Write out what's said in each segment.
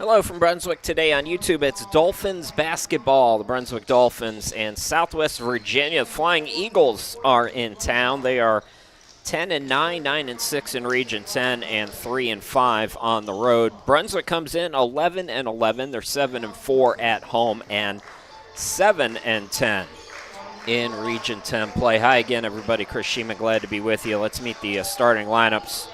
Hello from Brunswick. Today on YouTube, it's Dolphins basketball. The Brunswick Dolphins and Southwest Virginia Flying Eagles are in town. They are 10-9, 9-6 in Region 10, and 3-5 on the road. Brunswick comes in 11-11. They're 7-4 at home and 7-10 in Region 10 play. Hi again, everybody. Chris Sheeman, glad to be with you. Let's meet the starting lineups.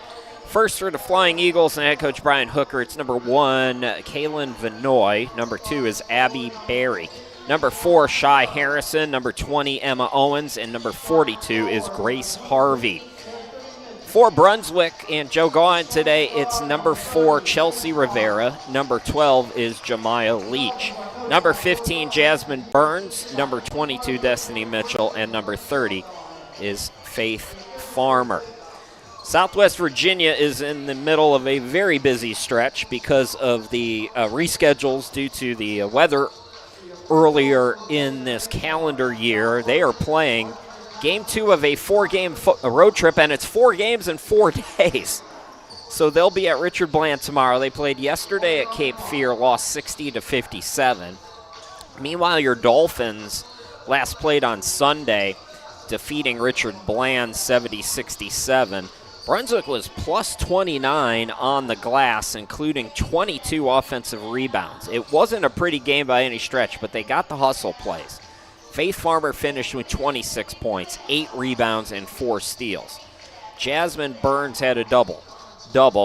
First for the Flying Eagles and head coach Brian Hooker, it's number 1, Kaylin Vanoy. Number 2 is Abby Berry. Number 4, Shy Harrison. Number 20, Emma Owens. And number 42 is Grace Harvey. For Brunswick and Joe Gaughan today, it's number 4, Chelsea Rivera. Number 12 is Jemiah Leach. Number 15, Jasmine Burns. Number 22, Destiny Mitchell. And number 30 is Faith Farmer. Southwest Virginia is in the middle of a very busy stretch because of the reschedules due to the weather earlier in this calendar year. They are playing game 2 of a 4-game road trip, and it's 4 games in 4 days. So they'll be at Richard Bland tomorrow. They played yesterday at Cape Fear, lost 60-57. Meanwhile, your Dolphins last played on Sunday, defeating Richard Bland 70-67. Brunswick was plus 29 on the glass, including 22 offensive rebounds. It wasn't a pretty game by any stretch, but they got the hustle plays. Faith Farmer finished with 26 points, 8 rebounds, and 4 steals. Jasmine Burns had a double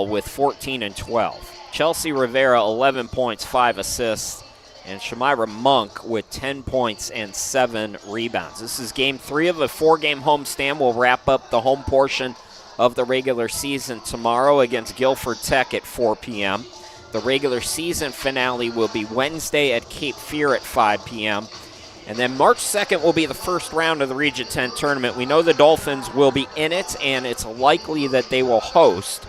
with 14 and 12. Chelsea Rivera, 11 points, 5 assists, and Shamira Monk with 10 points and 7 rebounds. This is game 3 of a 4-game homestand. We'll wrap up the home portion of the regular season tomorrow against Guilford Tech at 4 p.m. The regular season finale will be Wednesday at Cape Fear at 5 p.m. And then March 2nd will be the first round of the Region 10 tournament. We know the Dolphins will be in it, and it's likely that they will host.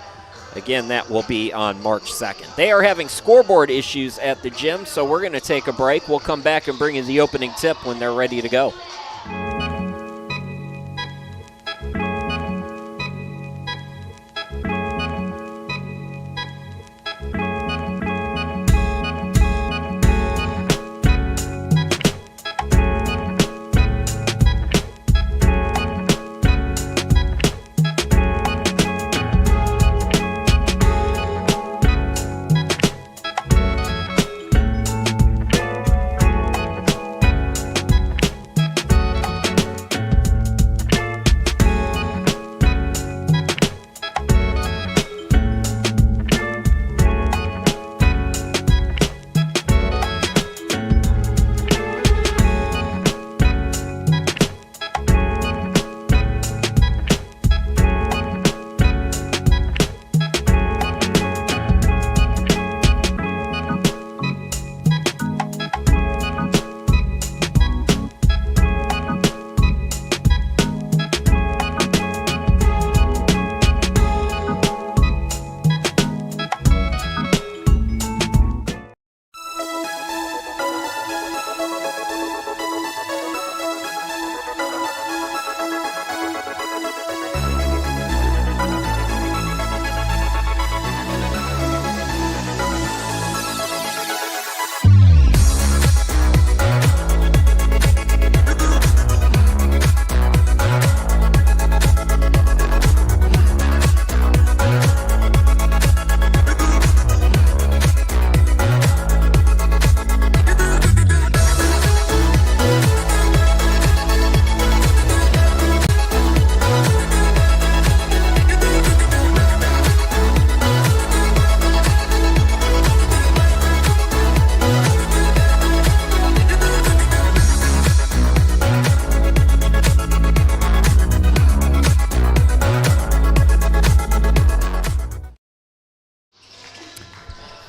Again, that will be on March 2nd. They are having scoreboard issues at the gym, so we're going to take a break. We'll come back and bring you the opening tip when they're ready to go.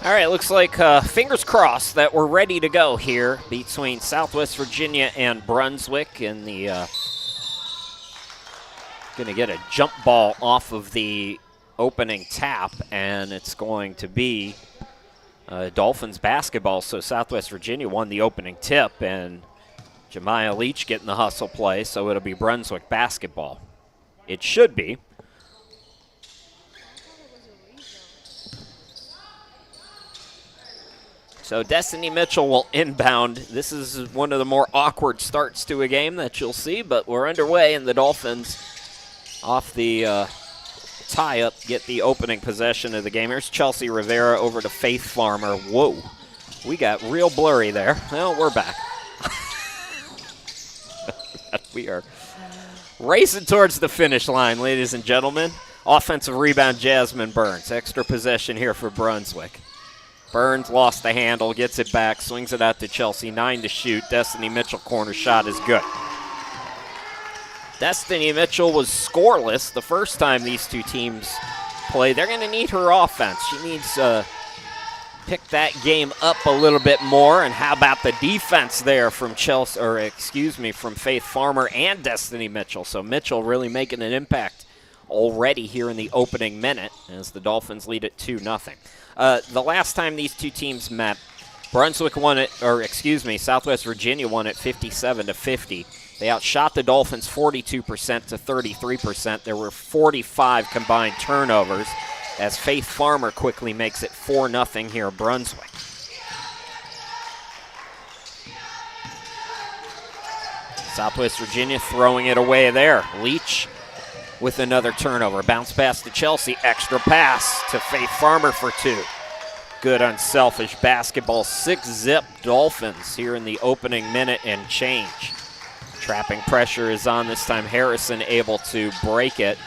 All right, looks like fingers crossed that we're ready to go here between Southwest Virginia and Brunswick. And the going to get a jump ball off of the opening tap, and it's going to be Dolphins basketball. So Southwest Virginia won the opening tip, and Jemiah Leach getting the hustle play, so it'll be Brunswick basketball. It should be. So Destiny Mitchell will inbound. This is one of the more awkward starts to a game that you'll see, but we're underway, and the Dolphins off the tie-up get the opening possession of the game. Here's Chelsea Rivera over to Faith Farmer. Whoa, we got real blurry there. Well, we're back. We are racing towards the finish line, ladies and gentlemen. Offensive rebound, Jasmine Burns. Extra possession here for Brunswick. Burns lost the handle, gets it back, swings it out to Chelsea. 9 to shoot. Destiny Mitchell corner shot is good. Destiny Mitchell was scoreless the first time these two teams played. They're going to need her offense. She needs to pick that game up a little bit more. And how about the defense there from from Faith Farmer and Destiny Mitchell. So Mitchell really making an impact already here in the opening minute as the Dolphins lead it 2-0. The last time these two teams met, Brunswick won it, Southwest Virginia won it 57-50. They outshot the Dolphins 42% to 33%. There were 45 combined turnovers as Faith Farmer quickly makes it 4-0 here at Brunswick. Southwest Virginia throwing it away there. Leach with another turnover. Bounce pass to Chelsea. Extra pass to Faith Farmer for 2. Good unselfish basketball. 6-zip Dolphins here in the opening minute and change. Trapping pressure is on this time. Harrison able to break it.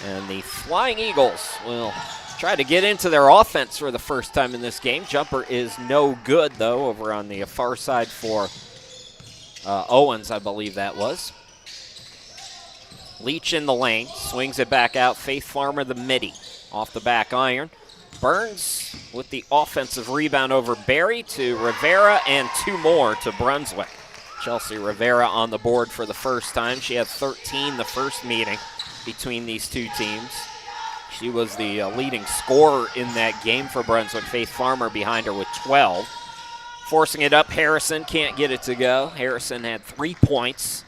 And the Flying Eagles will try to get into their offense for the first time in this game. Jumper is no good, though, over on the far side for Owens, I believe that was. Leach in the lane, swings it back out. Faith Farmer, the midi, off the back iron. Burns with the offensive rebound over Berry to Rivera, and 2 more to Brunswick. Chelsea Rivera on the board for the first time. She had 13 the first meeting between these two teams. She was the leading scorer in that game for Brunswick. Faith Farmer behind her with 12. Forcing it up, Harrison can't get it to go. Harrison had 3 points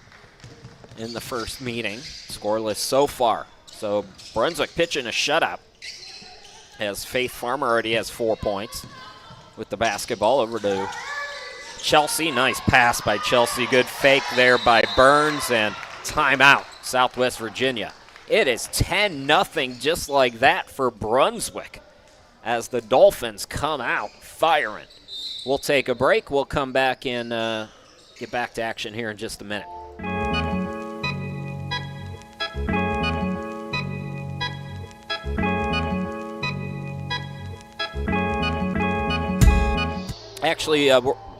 in the first meeting. Scoreless so far. So Brunswick pitching a shutout as Faith Farmer already has 4 points. With the basketball over to Chelsea. Nice pass by Chelsea. Good fake there by Burns, and timeout, Southwest Virginia. It is 10-0 just like that for Brunswick as the Dolphins come out firing. We'll take a break. We'll come back and get back to action here in just a minute. Actually,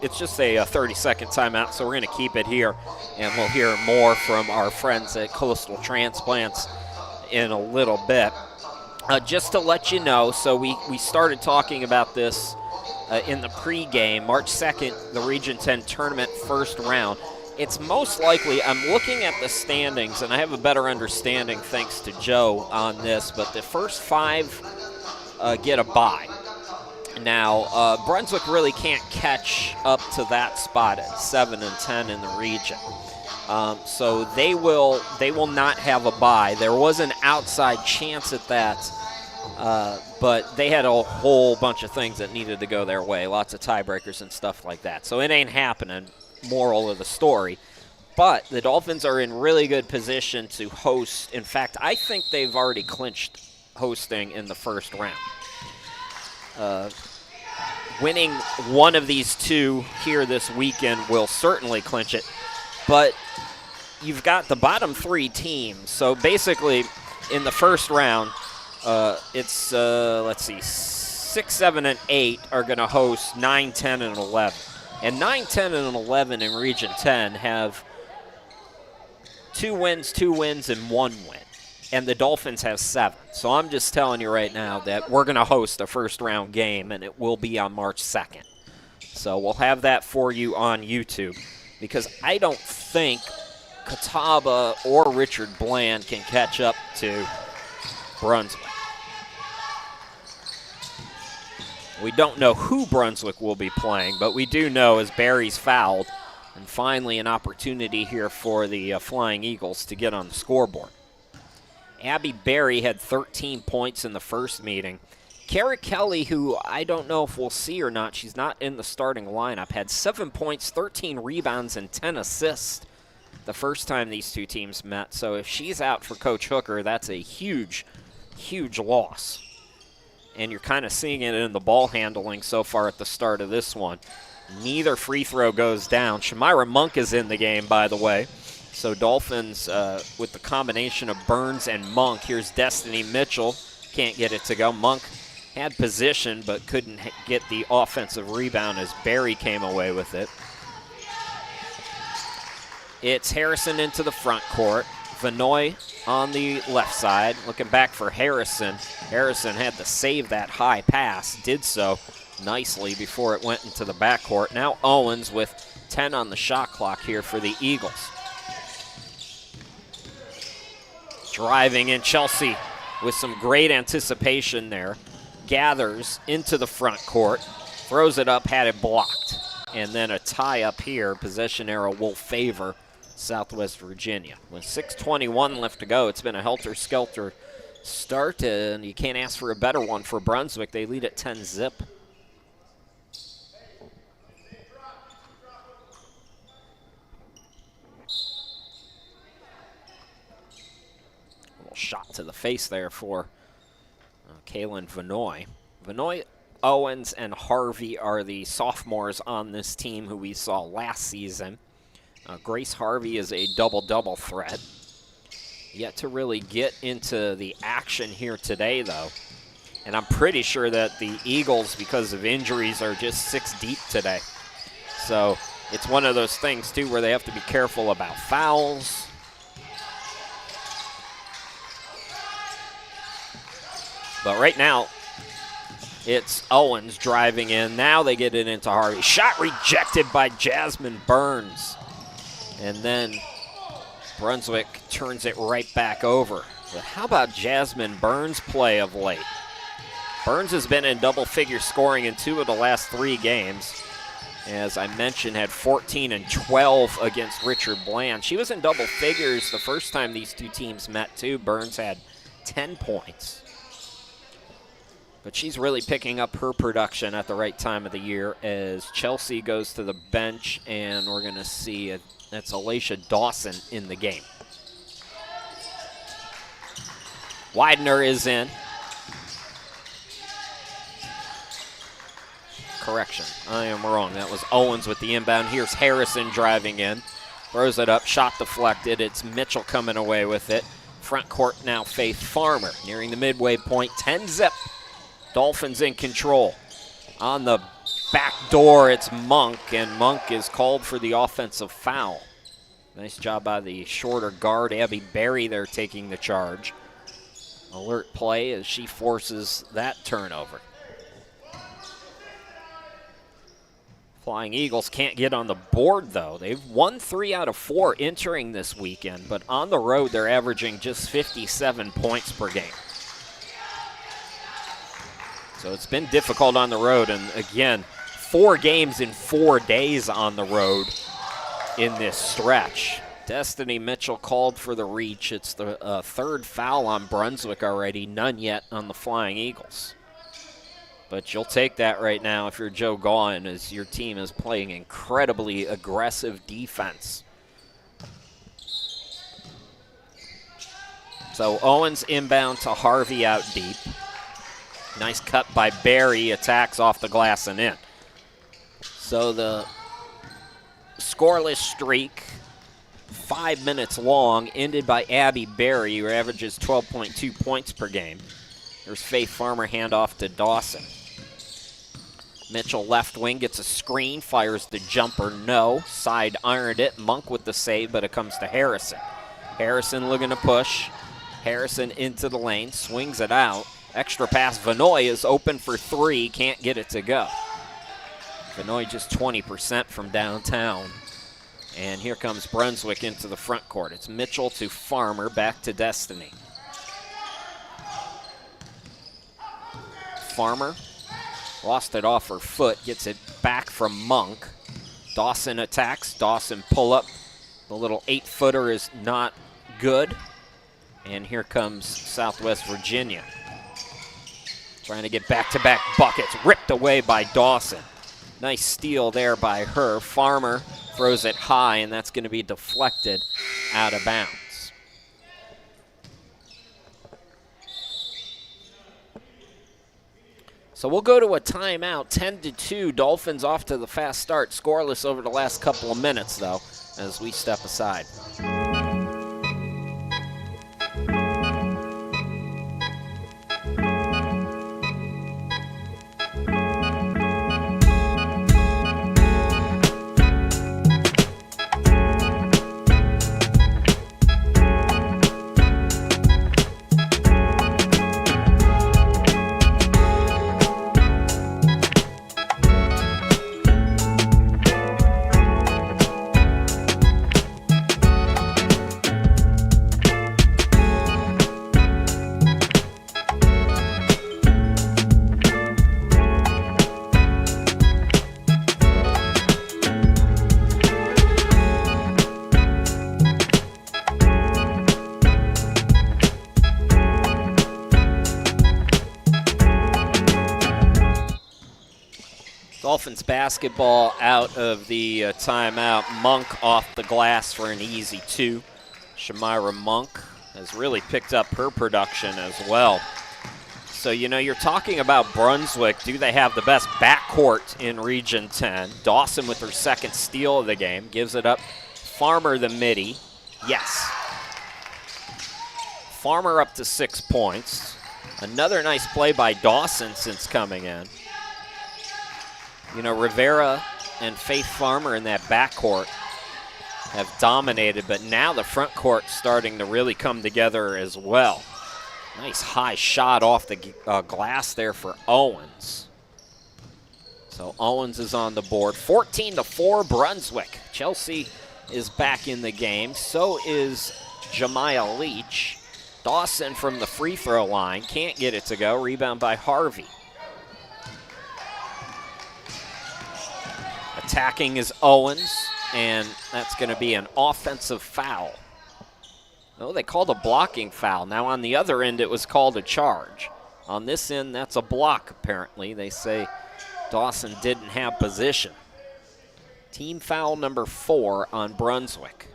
it's just a 30-second timeout, so we're going to keep it here, and we'll hear more from our friends at Coastal Transplants in a little bit. Just to let you know, so we started talking about this in the pregame. March 2nd, the Region 10 tournament first round. It's most likely, I'm looking at the standings, and I have a better understanding thanks to Joe on this, but the first 5 get a bye. Now, Brunswick really can't catch up to that spot at 7 and 10 in the region. So they will not have a bye. There was an outside chance at that, but they had a whole bunch of things that needed to go their way, lots of tiebreakers and stuff like that. So it ain't happening, moral of the story. But the Dolphins are in really good position to host. In fact, I think they've already clinched hosting in the first round. Winning one of these 2 here this weekend will certainly clinch it. But you've got the bottom 3 teams. So basically, in the first round, it's, 6, 7, and 8 are going to host 9, 10, and 11. And 9, 10, and 11 in Region 10 have 2 wins, and 1 win. And the Dolphins have 7. So I'm just telling you right now that we're going to host a first-round game, and it will be on March 2nd. So we'll have that for you on YouTube, because I don't think Catawba or Richard Bland can catch up to Brunswick. We don't know who Brunswick will be playing, but we do know as Barry's fouled, and finally an opportunity here for the Flying Eagles to get on the scoreboard. Abby Berry had 13 points in the first meeting. Kara Kelly, who I don't know if we'll see or not, she's not in the starting lineup, had 7 points, 13 rebounds, and 10 assists the first time these two teams met. So if she's out for Coach Hooker, that's a huge, huge loss. And you're kind of seeing it in the ball handling so far at the start of this one. Neither free throw goes down. Shamira Monk is in the game, by the way. So Dolphins with the combination of Burns and Monk. Here's Destiny Mitchell. Can't get it to go. Monk had position but couldn't get the offensive rebound as Barry came away with it. It's Harrison into the front court. Vanoy on the left side. Looking back for Harrison. Harrison had to save that high pass. Did so nicely before it went into the backcourt. Now Owens with 10 on the shot clock here for the Eagles. Driving in Chelsea with some great anticipation there. Gathers into the front court. Throws it up, had it blocked. And then a tie up here. Possession arrow will favor Southwest Virginia. With 6:21 left to go, it's been a helter-skelter start, and you can't ask for a better one for Brunswick. They lead at 10-zip. A little shot to the face there for Kaylin Vanoy. Vanoy, Owens, and Harvey are the sophomores on this team who we saw last season. Grace Harvey is a double-double threat. Yet to really get into the action here today, though. And I'm pretty sure that the Eagles, because of injuries, are just 6 deep today. So it's one of those things, too, where they have to be careful about fouls. But right now, it's Owens driving in. Now they get it into Harvey. Shot rejected by Jasmine Burns. And then Brunswick turns it right back over. But how about Jasmine Burns' play of late? Burns has been in double-figure scoring in 2 of the last 3 games. As I mentioned, had 14 and 12 against Richard Bland. She was in double figures the first time these two teams met, too. Burns had 10 points. But she's really picking up her production at the right time of the year as Chelsea goes to the bench, and we're going to see that's Alicia Dawson in the game. Widener is in. Correction, I am wrong. That was Owens with the inbound. Here's Harrison driving in. Throws it up, shot deflected. It's Mitchell coming away with it. Front court now Faith Farmer. Nearing the midway point, 10-zip. Dolphins in control. On the back door, it's Monk, and Monk is called for the offensive foul. Nice job by the shorter guard, Abby Berry, there taking the charge. Alert play as she forces that turnover. Flying Eagles can't get on the board, though. They've won 3 out of 4 entering this weekend, but on the road they're averaging just 57 points per game. So it's been difficult on the road, and again, 4 games in 4 days on the road in this stretch. Destiny Mitchell called for the reach. It's the 3rd foul on Brunswick already, none yet on the Flying Eagles. But you'll take that right now if you're Joe Gaughan, as your team is playing incredibly aggressive defense. So Owens inbound to Harvey out deep. Nice cut by Barry, attacks off the glass and in. So the scoreless streak, 5 minutes long, ended by Abby Berry, who averages 12.2 points per game. There's Faith Farmer, handoff to Dawson. Mitchell left wing, gets a screen, fires the jumper, no. Side ironed it, Monk with the save, but it comes to Harrison. Harrison looking to push. Harrison into the lane, swings it out. Extra pass, Vanoy is open for 3, can't get it to go. Vanoy just 20% from downtown. And here comes Brunswick into the front court. It's Mitchell to Farmer, back to Destiny. Farmer lost it off her foot, gets it back from Monk. Dawson attacks, Dawson pull up. The little 8-footer is not good. And here comes Southwest Virginia. Trying to get back-to-back buckets, ripped away by Dawson. Nice steal there by her. Farmer throws it high, and that's going to be deflected out of bounds. So we'll go to a timeout, 10-2. Dolphins off to the fast start, scoreless over the last couple of minutes, though, as we step aside. Dolphins basketball out of the timeout. Monk off the glass for an easy 2. Shamira Monk has really picked up her production as well. So, you know, you're talking about Brunswick. Do they have the best backcourt in Region 10? Dawson with her second steal of the game. Gives it up. Farmer the midi. Yes. Farmer up to 6 points. Another nice play by Dawson since coming in. You know, Rivera and Faith Farmer in that backcourt have dominated, but now the front court's starting to really come together as well. Nice high shot off the glass there for Owens. So Owens is on the board. 14-4 Brunswick. Chelsea is back in the game. So is Jemiah Leach. Dawson from the free throw line. Can't get it to go. Rebound by Harvey. Attacking is Owens, and that's going to be an offensive foul. No, they called a blocking foul. Now on the other end, it was called a charge. On this end, that's a block, apparently. They say Dawson didn't have position. Team foul number 4 on Brunswick.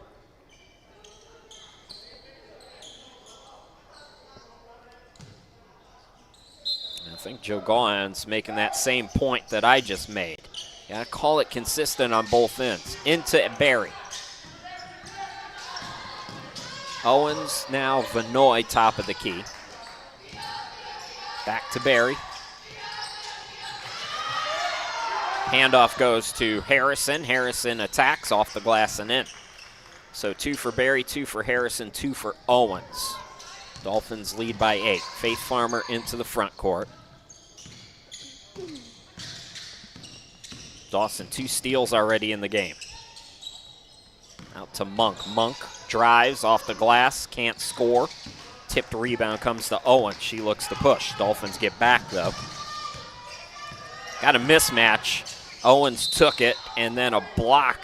I think Joe Gaughan's making that same point that I just made. Got to call it consistent on both ends. Into Barry. Owens, now Vanoy, top of the key. Back to Barry. Handoff goes to Harrison. Harrison attacks off the glass and in. So 2 for Barry, 2 for Harrison, 2 for Owens. Dolphins lead by 8. Faith Farmer into the front court. Dawson, 2 steals already in the game. Out to Monk. Monk drives off the glass, can't score. Tipped rebound comes to Owens. She looks to push. Dolphins get back, though. Got a mismatch. Owens took it, and then a block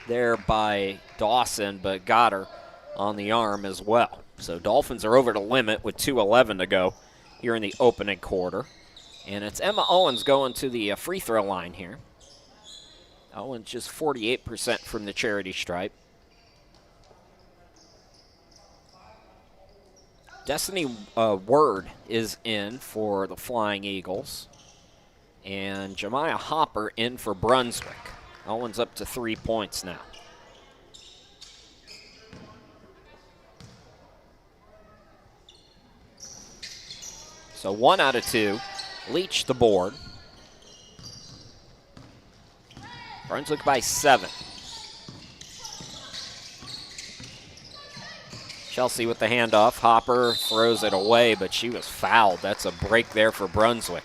there by Dawson, but got her on the arm as well. So Dolphins are over the limit with 2:11 to go here in the opening quarter. And it's Emma Owens going to the free throw line here. Owens just 48% from the charity stripe. Destiny Word is in for the Flying Eagles. And Jemiah Hopper in for Brunswick. Owens up to 3 points now. So 1 out of 2. Leach the board. Brunswick by 7. Chelsea with the handoff. Hopper throws it away, but she was fouled. That's a break there for Brunswick.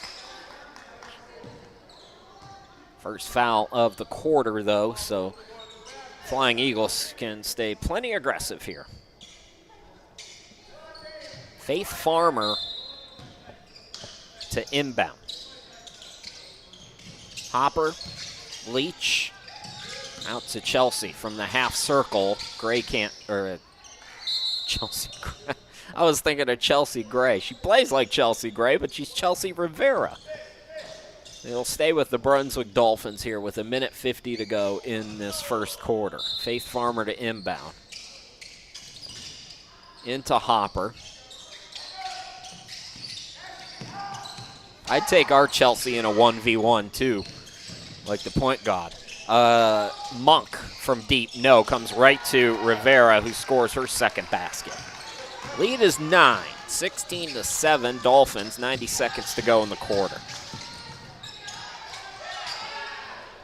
First foul of the quarter, though, so Flying Eagles can stay plenty aggressive here. Faith Farmer to inbound. Hopper, Leach, out to Chelsea from the half circle. Gray can't, or Chelsea, I was thinking of Chelsea Gray. She plays like Chelsea Gray, but she's Chelsea Rivera. They'll stay with the Brunswick Dolphins here with 1:50 to go in this first quarter. Faith Farmer to inbound. Into Hopper. I'd take our Chelsea in a 1v1 too, like the point guard. Monk from deep, no, comes right to Rivera, who scores her second basket. Lead is 9, 16-7 Dolphins, 90 seconds to go in the quarter.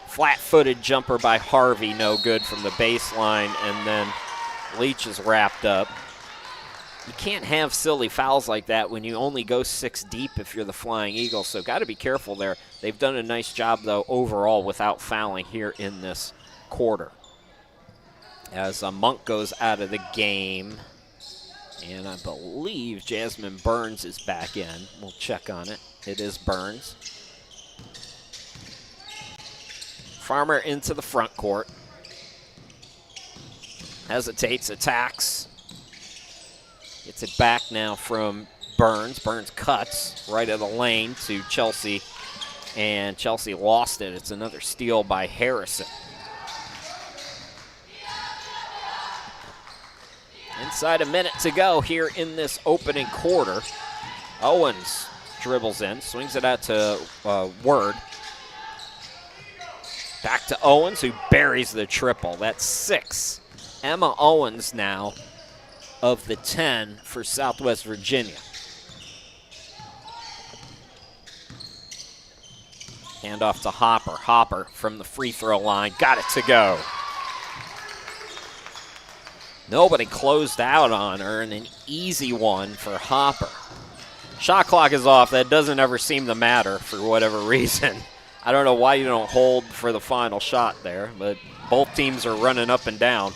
Flat-footed jumper by Harvey, no good from the baseline, and then Leach is wrapped up. You can't have silly fouls like that when you only go 6 deep if you're the Flying Eagles, so got to be careful there. They've done a nice job, though, overall without fouling here in this quarter. As Monk goes out of the game, and I believe Jasmine Burns is back in. We'll check on it. It is Burns. Farmer into the front court. Hesitates, attacks. Gets it back now from Burns. Burns cuts right of the lane to Chelsea, and Chelsea lost it. It's another steal by Harrison. Inside a minute to go here in this opening quarter. Owens dribbles in, swings it out to Word. Back to Owens, who buries the triple. That's 6. Emma Owens now of the 10 for Southwest Virginia. Hand off to Hopper. Hopper from the free throw line. Got it to go. Nobody closed out on her, and an easy one for Hopper. Shot clock is off. That doesn't ever seem to matter for whatever reason. I don't know why you don't hold for the final shot there, but both teams are running up and down.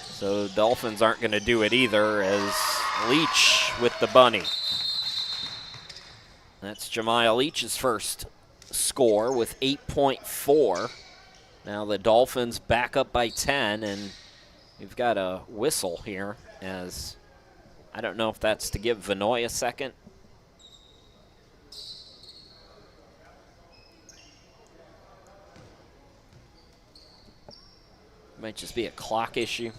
So Dolphins aren't going to do it either, as Leach with the bunny. That's Jemiah Leach's first score with 8.4. Now the Dolphins back up by 10, and we've got a whistle here, as I don't know if that's to give Vinoy a second. Might just be a clock issue.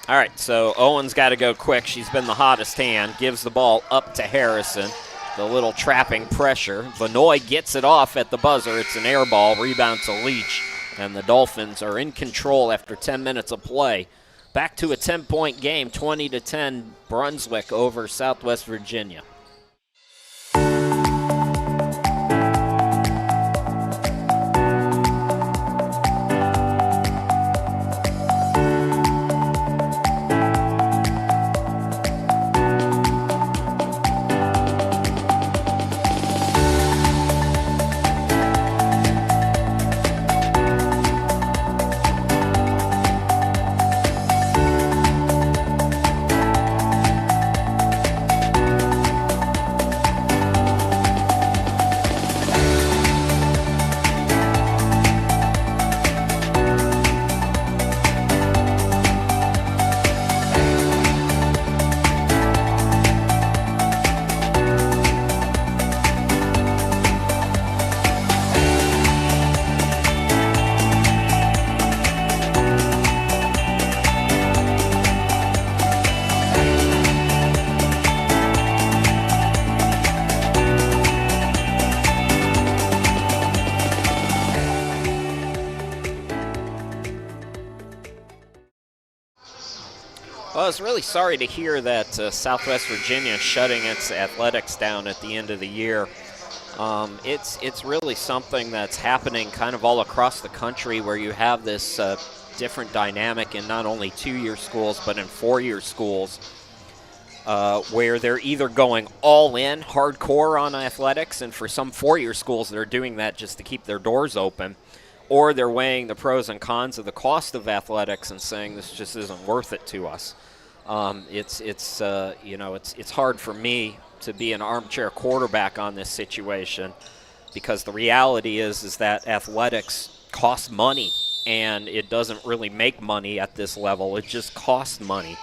All right, so Owens got to go quick. She's been the hottest hand. Gives the ball up to Harrison. The little trapping pressure. Vinoy gets it off at the buzzer. It's an air ball. Rebound to Leach. And the Dolphins are in control after 10 minutes of play. Back to a 10-point game, 20-10 Brunswick over Southwest Virginia. Well, I was really sorry to hear that Southwest Virginia is shutting its athletics down at the end of the year. It's really something that's happening kind of all across the country, where you have this different dynamic in not only 2-year schools but in 4-year schools, where they're either going all in hardcore on athletics, and for some 4-year schools they're doing that just to keep their doors open, or they're weighing the pros and cons of the cost of athletics and saying this just isn't worth it to us. It's hard for me to be an armchair quarterback on this situation, because the reality is that athletics costs money, and it doesn't really make money at this level. It just costs money.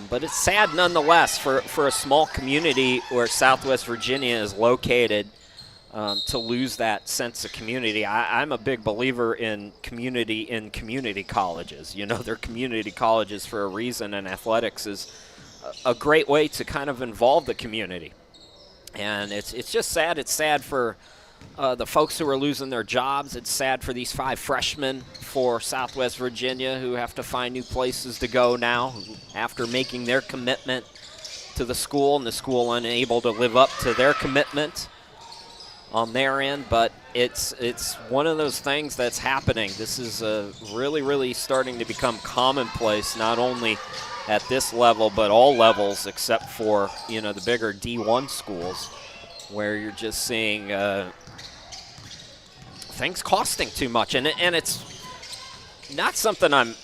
But it's sad nonetheless for a small community where Southwest Virginia is located, to lose that sense of community. I'm a big believer in community colleges. They're community colleges for a reason, and athletics is a great way to kind of involve the community. And it's just sad. It's sad for the folks who are losing their jobs. It's sad for these 5 freshmen for Southwest Virginia who have to find new places to go now after making their commitment to the school, and the school unable to live up to their commitment on their end. But it's one of those things that's happening. This is really, really starting to become commonplace, not only at this level, but all levels except for, the bigger D1 schools, where you're just seeing things costing too much. And it's not something I'm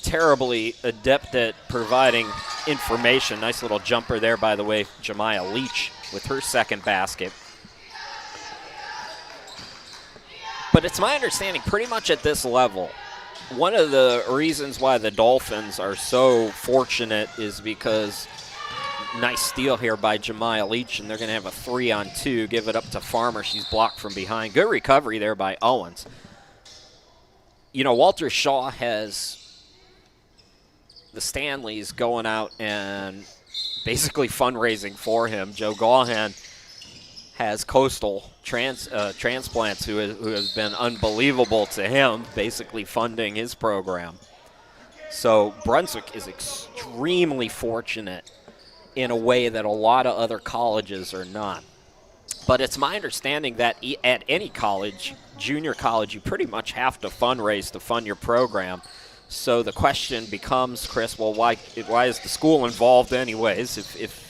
terribly adept at providing information. Nice little jumper there, by the way, Jemiah Leach with her second basket. But it's my understanding pretty much at this level, one of the reasons why the Dolphins are so fortunate is because nice steal here by Jemiah Leach, and they're going to have a 3-on-2, give it up to Farmer. She's blocked from behind. Good recovery there by Owens. Walter Shaw has the Stanleys going out and basically fundraising for him. Joe Gaughan has Coastal Transplants, who has been unbelievable to him, basically funding his program. So Brunswick is extremely fortunate in a way that a lot of other colleges are not. But it's my understanding that at any college, junior college, you pretty much have to fundraise to fund your program. So the question becomes, Chris, well, why is the school involved anyways if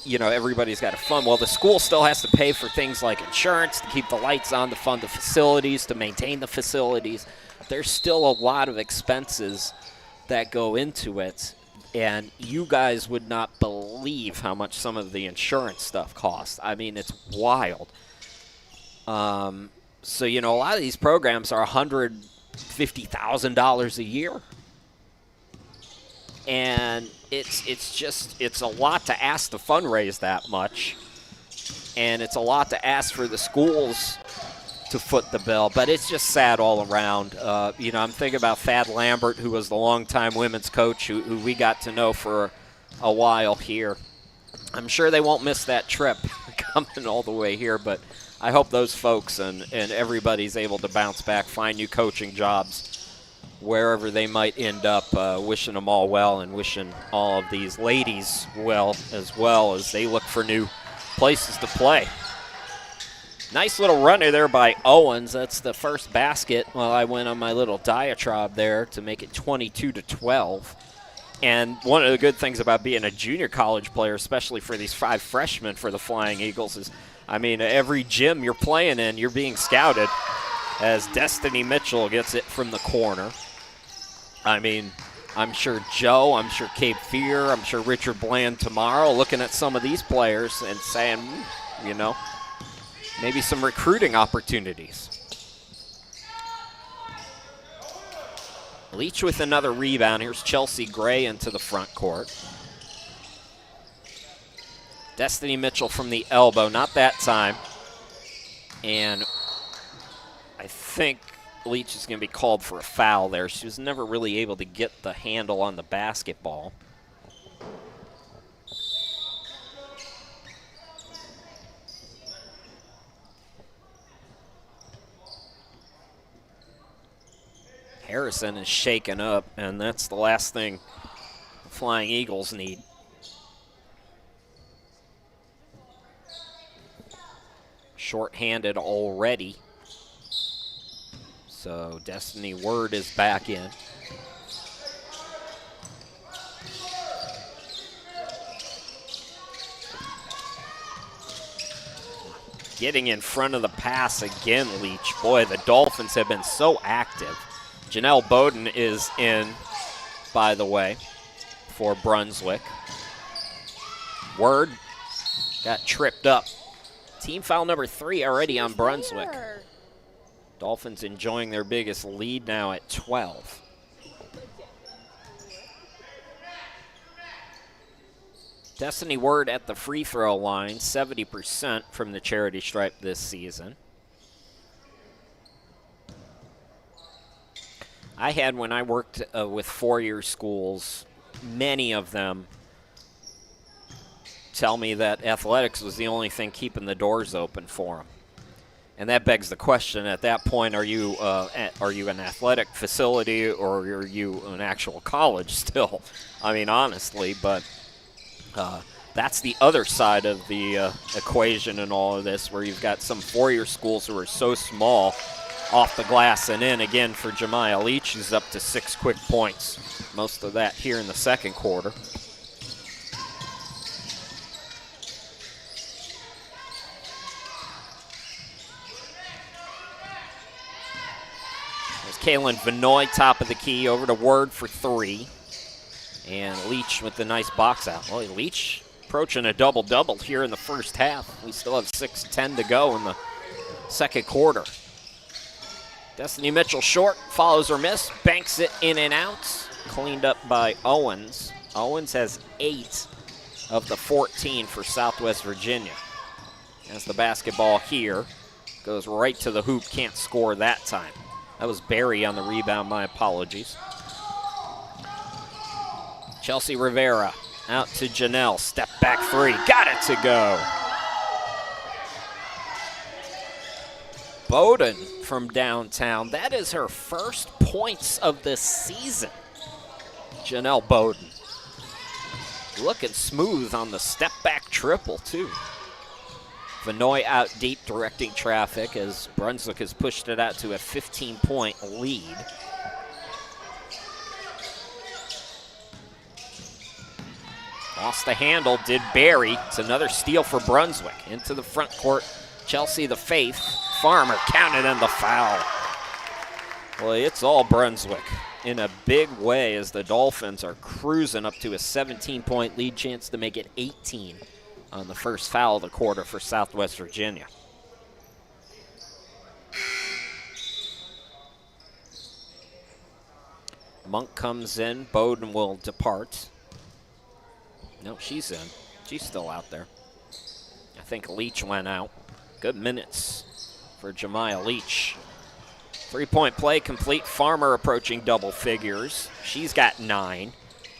everybody's got to fund? Well, the school still has to pay for things like insurance, to keep the lights on, to fund the facilities, to maintain the facilities. There's still a lot of expenses that go into it, and you guys would not believe how much some of the insurance stuff costs. I mean, it's wild. So, a lot of these programs are $150,000 a year. And it's a lot to ask to fundraise that much, and it's a lot to ask for the schools to foot the bill. But it's just sad all around. I'm thinking about Thad Lambert, who was the longtime women's coach, who we got to know for a while here. I'm sure they won't miss that trip coming all the way here, but I hope those folks and everybody's able to bounce back, find new coaching jobs wherever they might end up. Wishing them all well, and wishing all of these ladies well as they look for new places to play. Nice little runner there by Owens. That's the first basket. Well, I went on my little diatribe there to make it 22-12. And one of the good things about being a junior college player, especially for these 5 freshmen for the Flying Eagles, is, every gym you're playing in, you're being scouted, as Destiny Mitchell gets it from the corner. I'm sure Joe, I'm sure Cape Fear, I'm sure Richard Bland tomorrow looking at some of these players and saying, maybe some recruiting opportunities. Leach with another rebound. Here's Chelsea Gray into the front court. Destiny Mitchell from the elbow, not that time. And I think Leach is going to be called for a foul there. She was never really able to get the handle on the basketball. Harrison is shaken up, and that's the last thing the Flying Eagles need. Short-handed already. So Destiny Word is back in. Getting in front of the pass again, Leach. Boy, the Dolphins have been so active. Janelle Bowden is in, by the way. for Brunswick. Word got tripped up. Team foul number 3 already on Brunswick. Dolphins enjoying their biggest lead now at 12. Destiny Word at the free throw line, 70% from the charity stripe this season. I had, when I worked with four-year schools, many of them tell me that athletics was the only thing keeping the doors open for them. And that begs the question, at that point, are you an athletic facility or are you an actual college still? I mean, honestly, but that's the other side of the equation in all of this, where you've got some four-year schools who are so small off the glass and in. Again, for Jemiah Leach, who's up to 6 quick points. Most of that here in the second quarter. There's Kalen Vinoy, top of the key, over to Word for 3. And Leach with the nice box out. Well, Leach approaching a double-double here in the first half. We still have 6:10 to go in the second quarter. Destiny Mitchell short, follows her miss, banks it in and out. Cleaned up by Owens. Owens has 8 of the 14 for Southwest Virginia. As the basketball here goes right to the hoop, can't score that time. That was Barry on the rebound, my apologies. Chelsea Rivera out to Janelle, step back 3, got it to go. Bowden from downtown, that is her first points of the season. Janelle Bowden. Looking smooth on the step back triple too. Vinoy out deep directing traffic as Brunswick has pushed it out to a 15-point lead. Lost the handle, did Barry. It's another steal for Brunswick. Into the front court, Chelsea the Faith. Farmer counted in the foul. Well, it's all Brunswick in a big way as the Dolphins are cruising up to a 17-point lead, chance to make it 18 on the first foul of the quarter for Southwest Virginia. Monk comes in, Bowden will depart. No, she's in. She's still out there. I think Leach went out. Good minutes for Jemiah Leach. 3-point play complete. Farmer approaching double figures. She's got 9.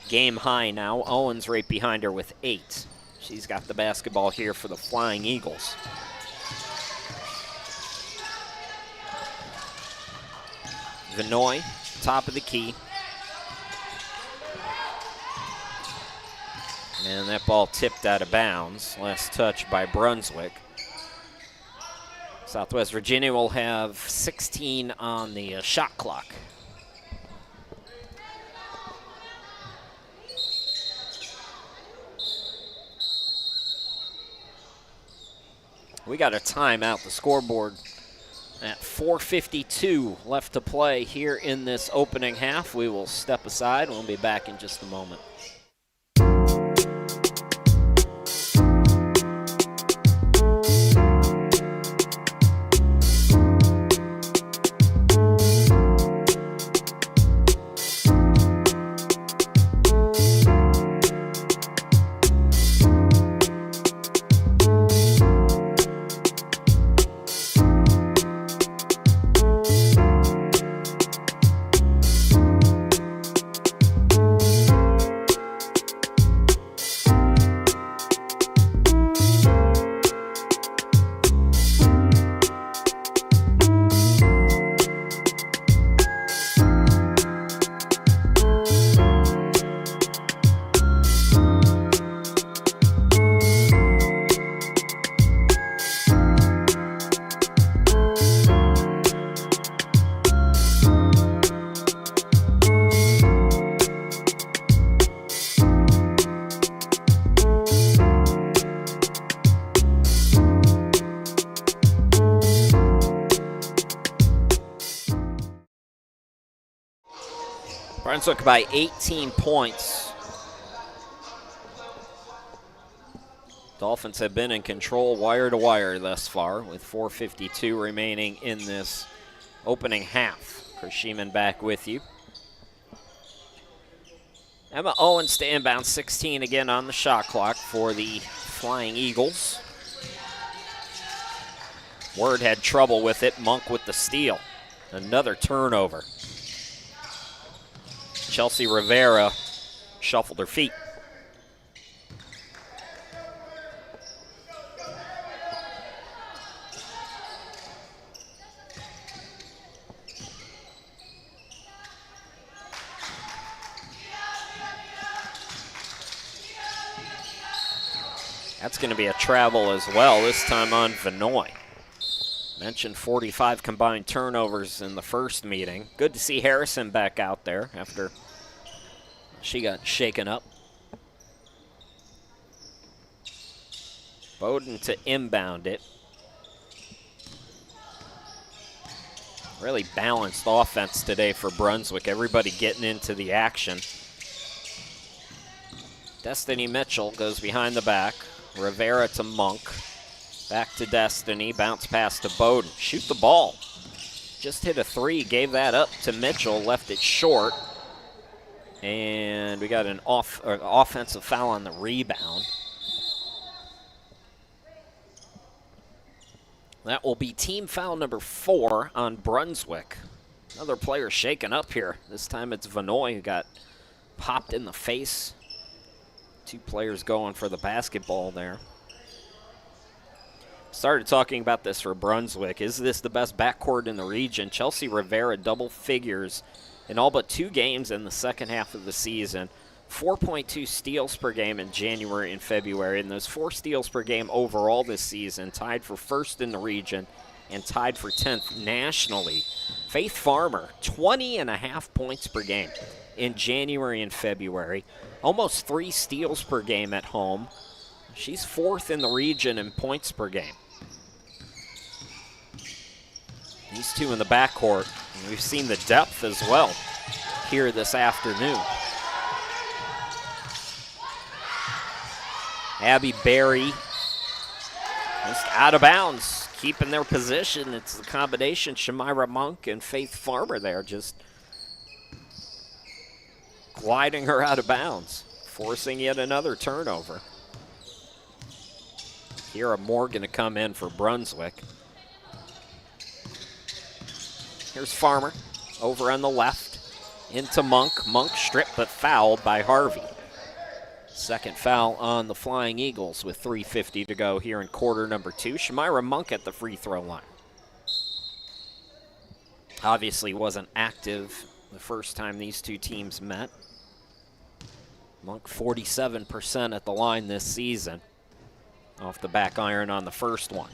Game high now. Owens right behind her with 8. She's got the basketball here for the Flying Eagles. Vinoy, top of the key. And that ball tipped out of bounds. Last touch by Brunswick. Southwest Virginia will have 16 on the shot clock. We got a timeout. The scoreboard at 4:52 left to play here in this opening half. We will step aside. We'll be back in just a moment. Brunswick by 18 points Dolphins have been in control wire to wire thus far with 4:52 remaining in this opening half. Chris Sheeman back with you. Emma Owens to inbound, 16 again on the shot clock for the Flying Eagles. Word had trouble with it. Monk with the steal. Another turnover. Chelsea Rivera shuffled her feet. That's going to be a travel as well, this time on Vinoy. Mentioned 45 combined turnovers in the first meeting. Good to see Harrison back out there after she got shaken up. Bowden to inbound it. Really balanced offense today for Brunswick. Everybody getting into the action. Destiny Mitchell goes behind the back. Rivera to Monk. Back to Destiny. Bounce pass to Bowden. Shoot the ball. Just hit a three. Gave that up to Mitchell. Left it short. And we got an offensive foul on the rebound. That will be team foul number 4 on Brunswick. Another player shaken up here. This time it's Vinoy who got popped in the face. 2 players going for the basketball there. Started talking about this for Brunswick. Is this the best backcourt in the region? Chelsea Rivera double figures in all but 2 games in the second half of the season. 4.2 steals per game in January and February, and those 4 steals per game overall this season, tied for first in the region and tied for 10th nationally. Faith Farmer, 20.5 points per game in January and February. Almost 3 steals per game at home. She's 4th in the region in points per game. These 2 in the backcourt, and we've seen the depth as well here this afternoon. Abby Berry just out of bounds, keeping their position. It's the combination, Shamira Monk and Faith Farmer there, just gliding her out of bounds, forcing yet another turnover. Kira Morgan to come in for Brunswick. Here's Farmer over on the left, into Monk. Monk stripped but fouled by Harvey. Second foul on the Flying Eagles with 3:50 to go here in quarter number 2. Shamira Monk at the free throw line. Obviously wasn't active the first time these 2 teams met. Monk 47% at the line this season. Off the back iron on the first one.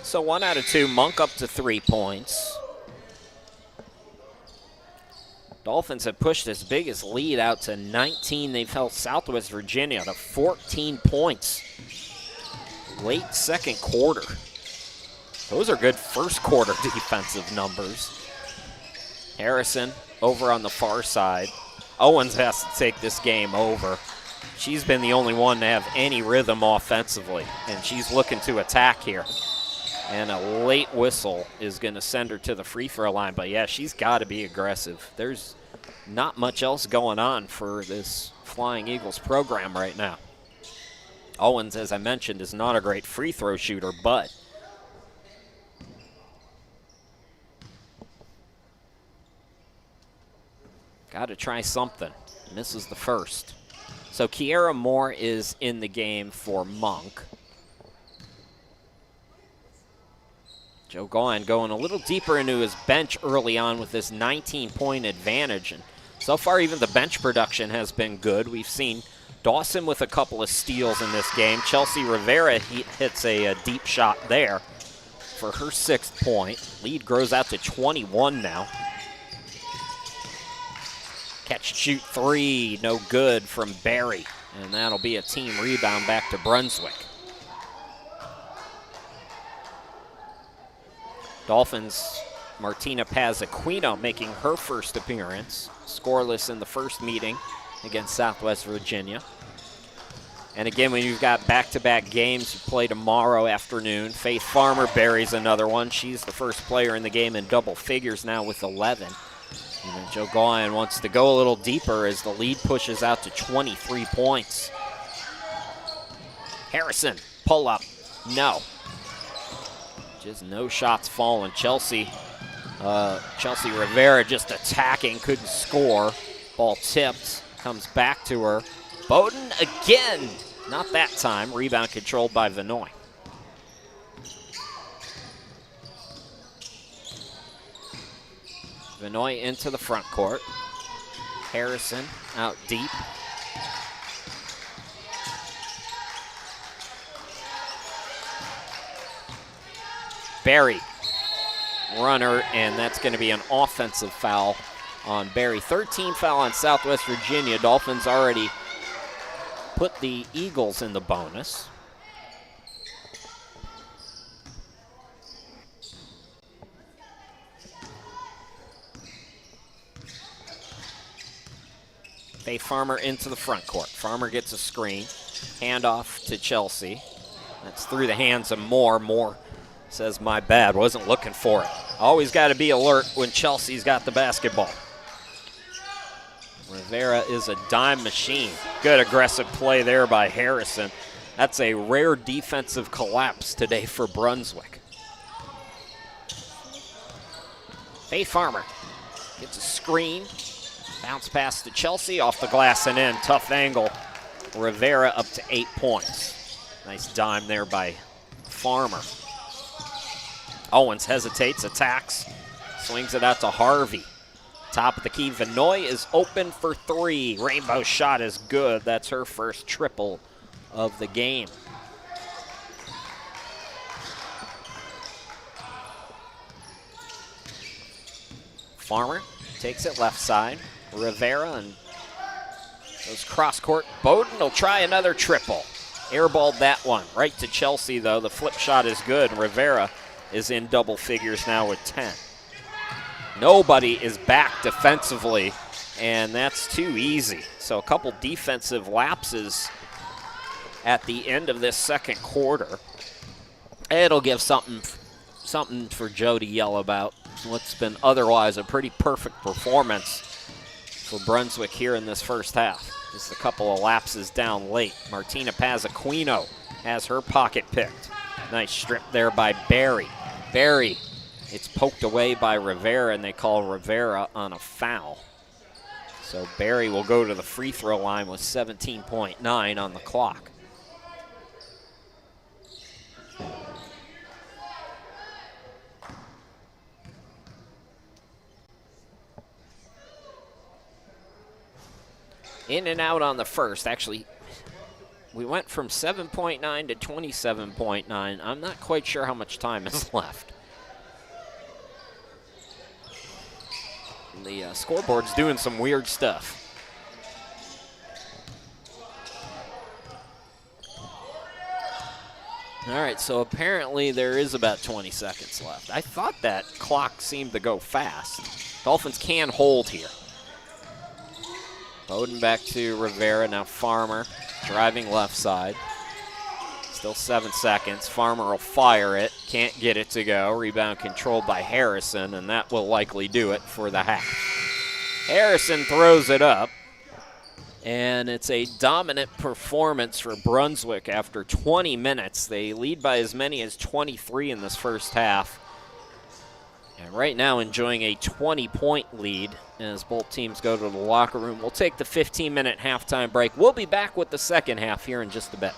So 1 out of 2, Monk up to 3 points. Dolphins have pushed this biggest lead out to 19. They've held Southwest Virginia to 14 points. Late second quarter. Those are good first quarter defensive numbers. Harrison over on the far side. Owens has to take this game over. She's been the only one to have any rhythm offensively, and she's looking to attack here. And a late whistle is going to send her to the free throw line. But, yeah, she's got to be aggressive. There's not much else going on for this Flying Eagles program right now. Owens, as I mentioned, is not a great free throw shooter, but got to try something. Misses the first. So Kiera Moore is in the game for Monk. Joe Gaughan going a little deeper into his bench early on with this 19-point advantage. And so far, even the bench production has been good. We've seen Dawson with a couple of steals in this game. Chelsea Rivera hits a deep shot there for her 6th point. Lead grows out to 21 now. Catch, shoot 3, no good from Barry. And that'll be a team rebound back to Brunswick. Dolphins, Martina Paz-Aquino making her first appearance, scoreless in the first meeting against Southwest Virginia. And again, when you've got back-to-back games, you play tomorrow afternoon. Faith Farmer buries another one. She's the first player in the game in double figures now with 11. And then Joe Goyan wants to go a little deeper as the lead pushes out to 23 points. Harrison, pull up, no. Just no shots falling. Chelsea Rivera just attacking, couldn't score. Ball tipped, comes back to her. Bowden again, not that time. Rebound controlled by Vinoy. Vinoy into the front court. Harrison out deep. Barry, runner, and that's going to be an offensive foul on Barry. 13 foul on Southwest Virginia. Dolphins already put the Eagles in the bonus. Faith Farmer into the front court. Farmer gets a screen. Handoff to Chelsea. That's through the hands of Moore. Moore says, my bad, wasn't looking for it. Always got to be alert when Chelsea's got the basketball. Rivera is a dime machine. Good aggressive play there by Harrison. That's a rare defensive collapse today for Brunswick. Faith Farmer gets a screen. Bounce pass to Chelsea, off the glass and in. Tough angle. Rivera up to 8 points. Nice dime there by Farmer. Owens hesitates, attacks, swings it out to Harvey. Top of the key, Vinoy is open for three. Rainbow shot is good. That's her first triple of the game. Farmer takes it left side. Rivera and goes cross court. Bowden will try another triple. Airballed that one. Right to Chelsea, though. The flip shot is good. Rivera is in double figures now with 10. Nobody is back defensively, and that's too easy. So a couple defensive lapses at the end of this second quarter. It'll give something for Joe to yell about. What's been otherwise a pretty perfect performance for Brunswick here in this first half. Just a couple of lapses down late. Martina Paz-Aquino has her pocket picked. Nice strip there by Barry. Barry, it's poked away by Rivera, and they call Rivera on a foul. So Barry will go to the free throw line with 17.9 on the clock. In and out on the first. Actually, we went from 7.9 to 27.9. I'm not quite sure how much time is left. The scoreboard's doing some weird stuff. All right, so apparently there is about 20 seconds left. I thought that clock seemed to go fast. Dolphins can hold here. Bowden back to Rivera, now Farmer driving left side. Still 7 seconds. Farmer will fire it, can't get it to go. Rebound controlled by Harrison, and that will likely do it for the half. Harrison throws it up, and it's a dominant performance for Brunswick after 20 minutes. They lead by as many as 23 in this first half. And right now enjoying a 20-point lead as both teams go to the locker room. We'll take the 15-minute halftime break. We'll be back with the second half here in just a bit.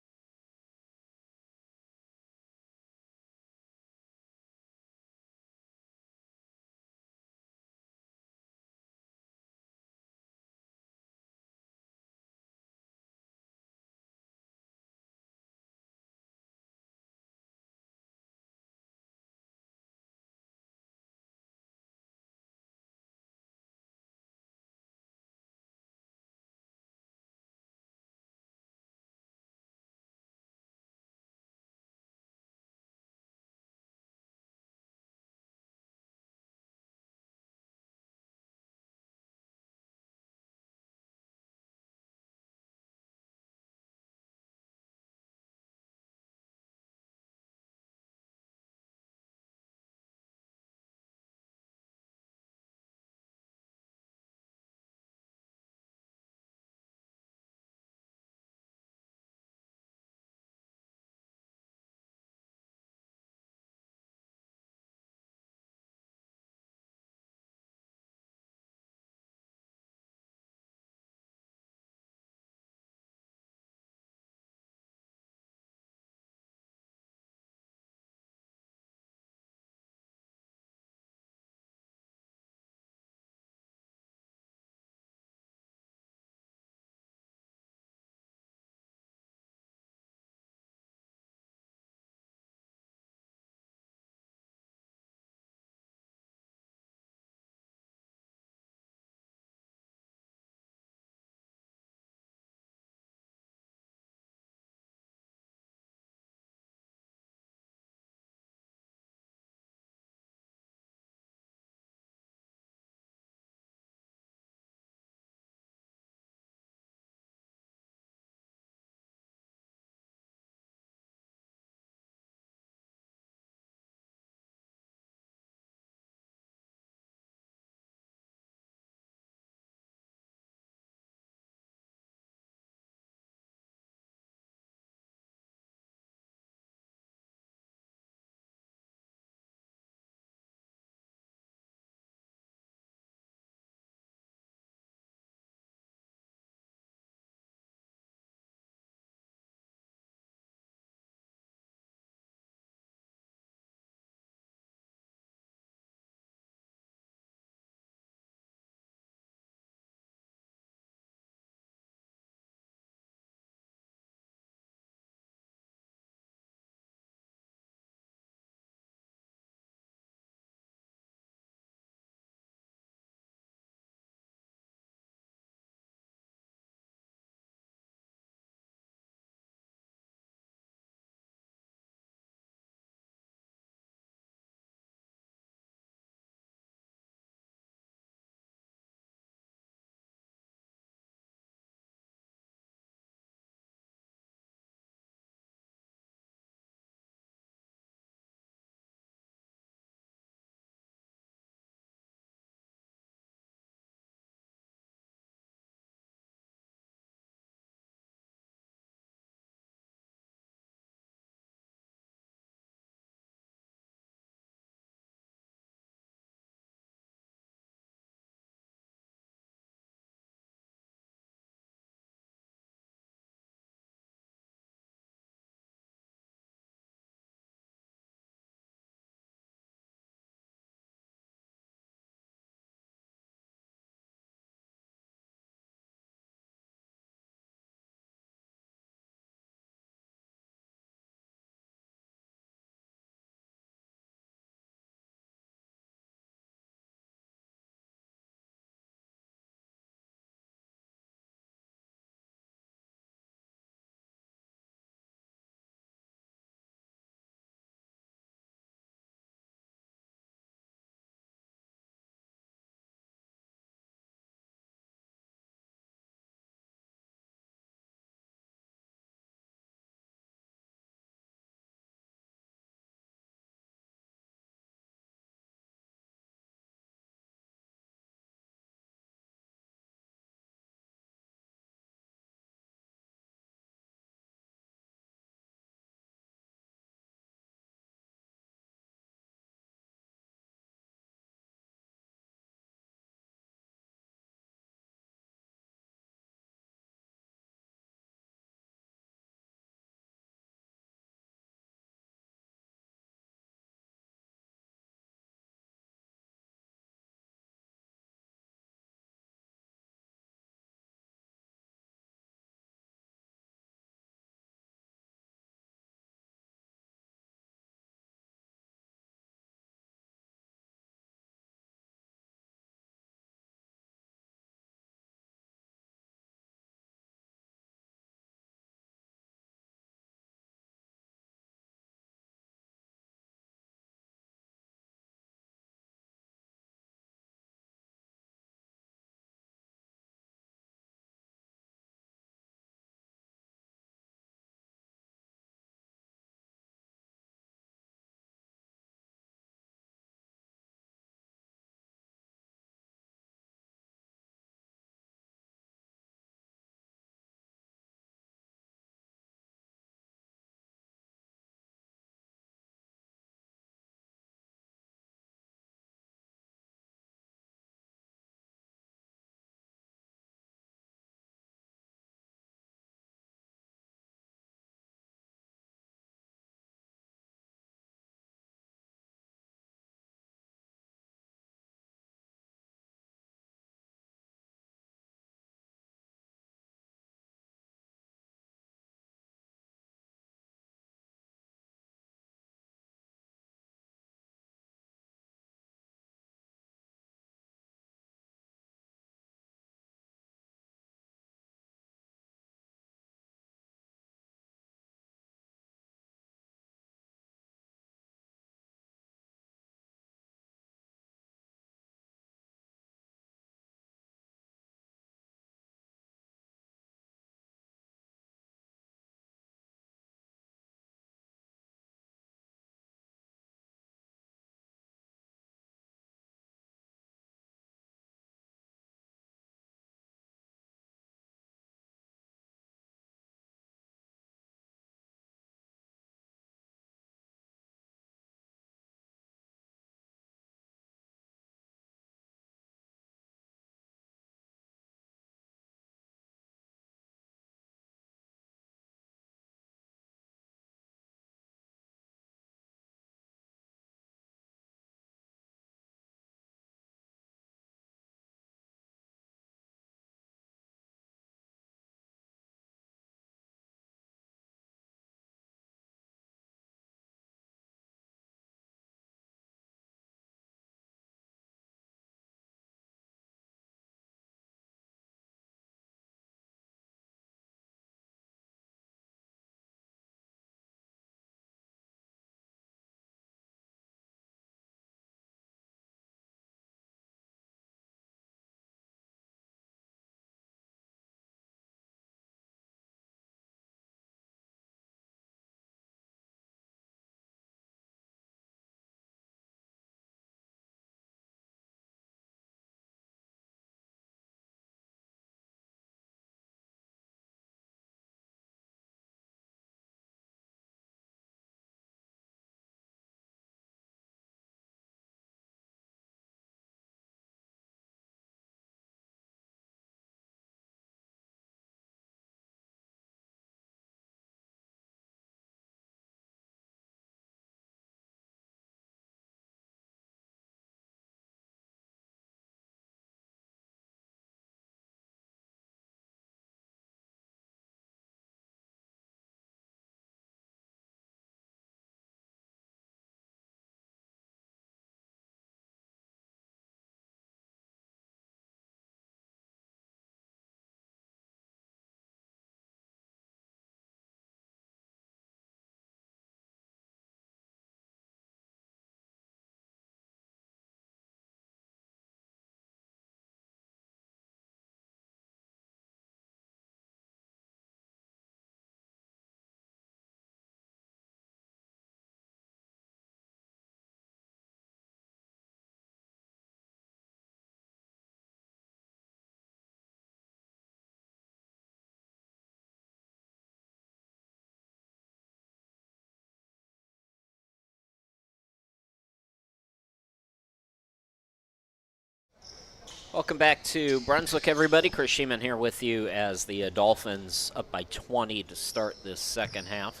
Welcome back to Brunswick, everybody. Chris Sheeman here with you as the Dolphins up by 20 to start this second half.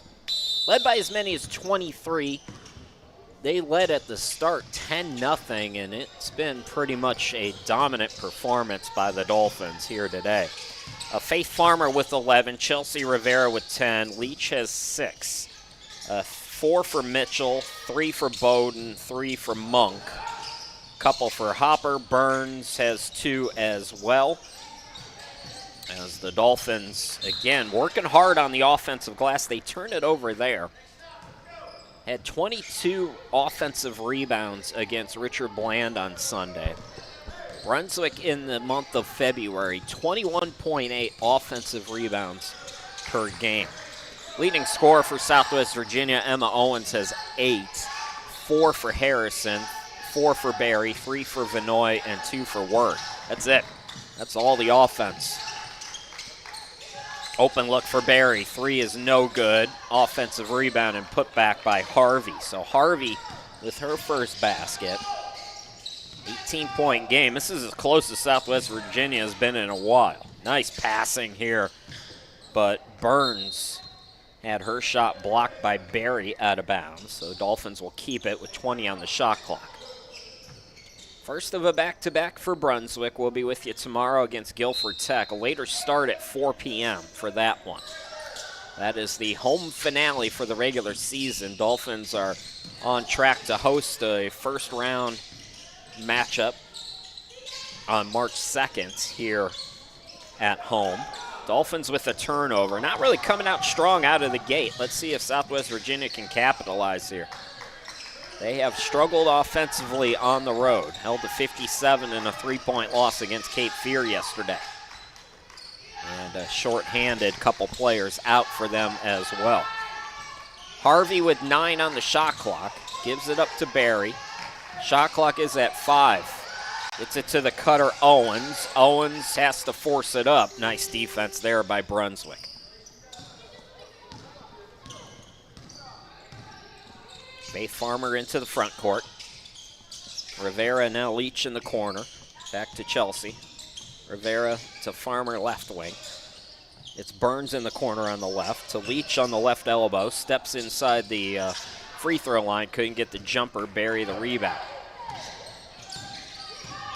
Led by as many as 23. They led at the start 10-0, and it's been pretty much a dominant performance by the Dolphins here today. Faith Farmer with 11, Chelsea Rivera with 10, Leach has 6. 4 for Mitchell, 3 for Bowden, 3 for Monk. Couple for Hopper. Burns has 2 as well. As the Dolphins, again, working hard on the offensive glass. They turn it over there. Had 22 offensive rebounds against Richard Bland on Sunday. Brunswick in the month of February, 21.8 offensive rebounds per game. Leading scorer for Southwest Virginia, Emma Owens, has 8. 4 for Harrison, 4 for Barry, 3 for Vinoy, and 2 for Word. That's it. That's all the offense. Open look for Barry. 3 is no good. Offensive rebound and put back by Harvey. So Harvey with her first basket. 18-point game. This is as close as Southwest Virginia has been in a while. Nice passing here, but Burns had her shot blocked by Barry out of bounds. So Dolphins will keep it with 20 on the shot clock. First of a back-to-back for Brunswick. We'll be with you tomorrow against Guilford Tech. A later start at 4 p.m. for that one. That is the home finale for the regular season. Dolphins are on track to host a first-round matchup on March 2nd here at home. Dolphins with a turnover. Not really coming out strong out of the gate. Let's see if Southwest Virginia can capitalize here. They have struggled offensively on the road. Held to 57 in a 3-point loss against Cape Fear yesterday. And a short-handed couple players out for them as well. Harvey with 9 on the shot clock. Gives it up to Barry. Shot clock is at 5. Gets it to the cutter Owens. Owens has to force it up. Nice defense there by Brunswick. Faith Farmer into the front court. Rivera now Leach in the corner. Back to Chelsea. Rivera to Farmer left wing. It's Burns in the corner on the left. To Leach on the left elbow. Steps inside the free throw line. Couldn't get the jumper. Barry the rebound.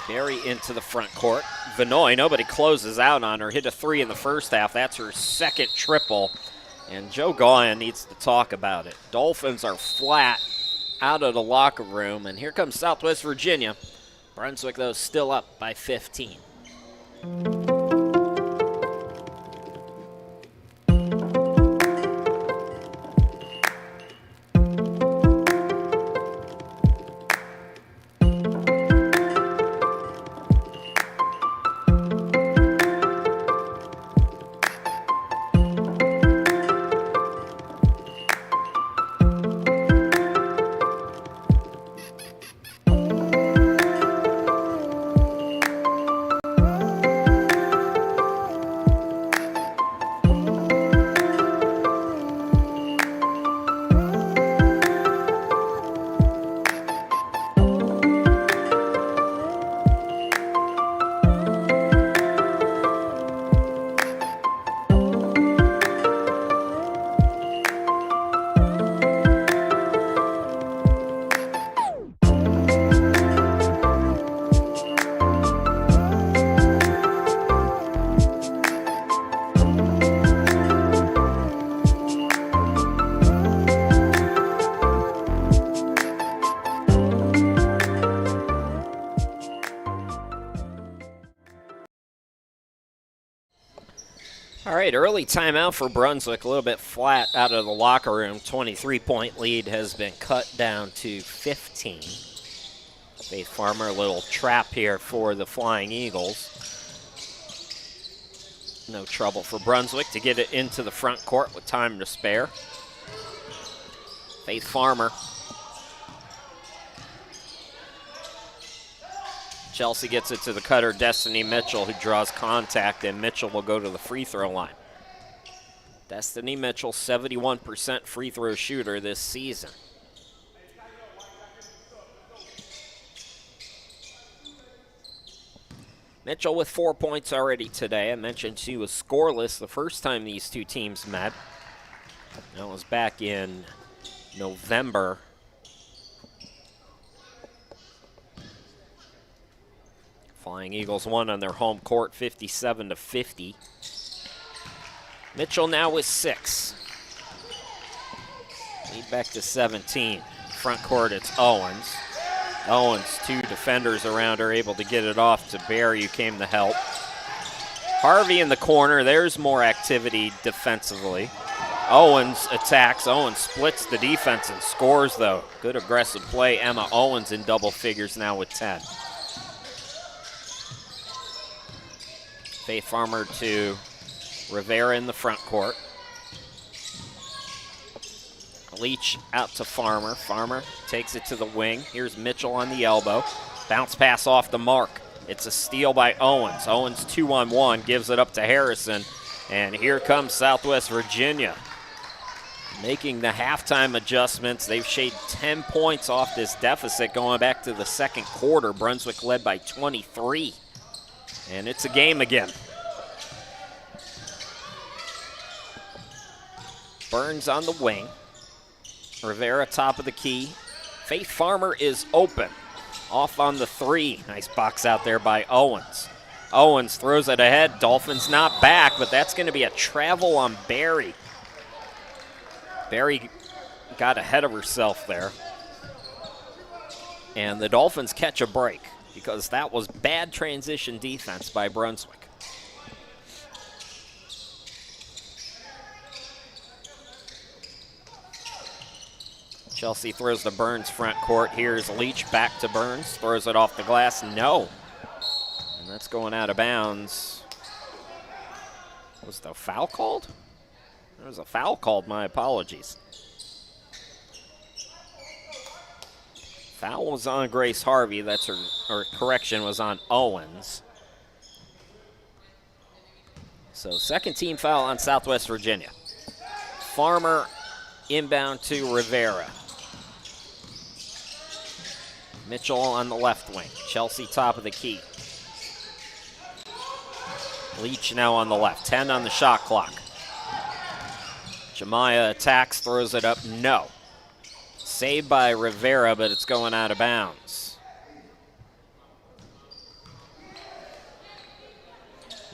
Barry into the front court. Vinoy, nobody closes out on her. Hit a 3 in the first half. That's her second triple. And Joe Goyen needs to talk about it. Dolphins are flat out of the locker room, and here comes Southwest Virginia. Brunswick, though, still up by 15. All right, early timeout for Brunswick. A little bit flat out of the locker room. 23-point lead has been cut down to 15. Faith Farmer, a little trap here for the Flying Eagles. No trouble for Brunswick to get it into the front court with time to spare. Faith Farmer. Chelsea gets it to the cutter, Destiny Mitchell, who draws contact, and Mitchell will go to the free throw line. Destiny Mitchell, 71% free throw shooter this season. Mitchell with 4 points already today. I mentioned she was scoreless the first time these two teams met. That was back in November. Flying Eagles won on their home court 57-50. Mitchell now with 6. Lead back to 17. Front court, it's Owens. Owens, 2 defenders around her, able to get it off to Barry, who came to help. Harvey in the corner. There's more activity defensively. Owens attacks. Owens splits the defense and scores, though. Good aggressive play. Emma Owens in double figures now with 10. Faith Farmer to Rivera in the front court. Leach out to Farmer. Farmer takes it to the wing. Here's Mitchell on the elbow. Bounce pass off the mark. It's a steal by Owens. Owens 2-on-1, gives it up to Harrison. And here comes Southwest Virginia. Making the halftime adjustments. They've shaved 10 points off this deficit going back to the second quarter. Brunswick led by 23. And it's a game again. Burns on the wing. Rivera top of the key. Faith Farmer is open. Off on the 3. Nice box out there by Owens. Owens throws it ahead. Dolphins not back, but that's going to be a travel on Barry. Barry got ahead of herself there. And the Dolphins catch a break because that was bad transition defense by Brunswick. Chelsea throws to Burns front court. Here's Leach back to Burns. Throws it off the glass. No. And that's going out of bounds. Was the foul called? There was a foul called. My apologies. Foul was on Grace Harvey. That's her, or correction was on Owens. So second team foul on Southwest Virginia. Farmer inbound to Rivera. Mitchell on the left wing. Chelsea top of the key. Leach now on the left. 10 on the shot clock. Jemiah attacks, throws it up. No. Saved by Rivera, but it's going out of bounds.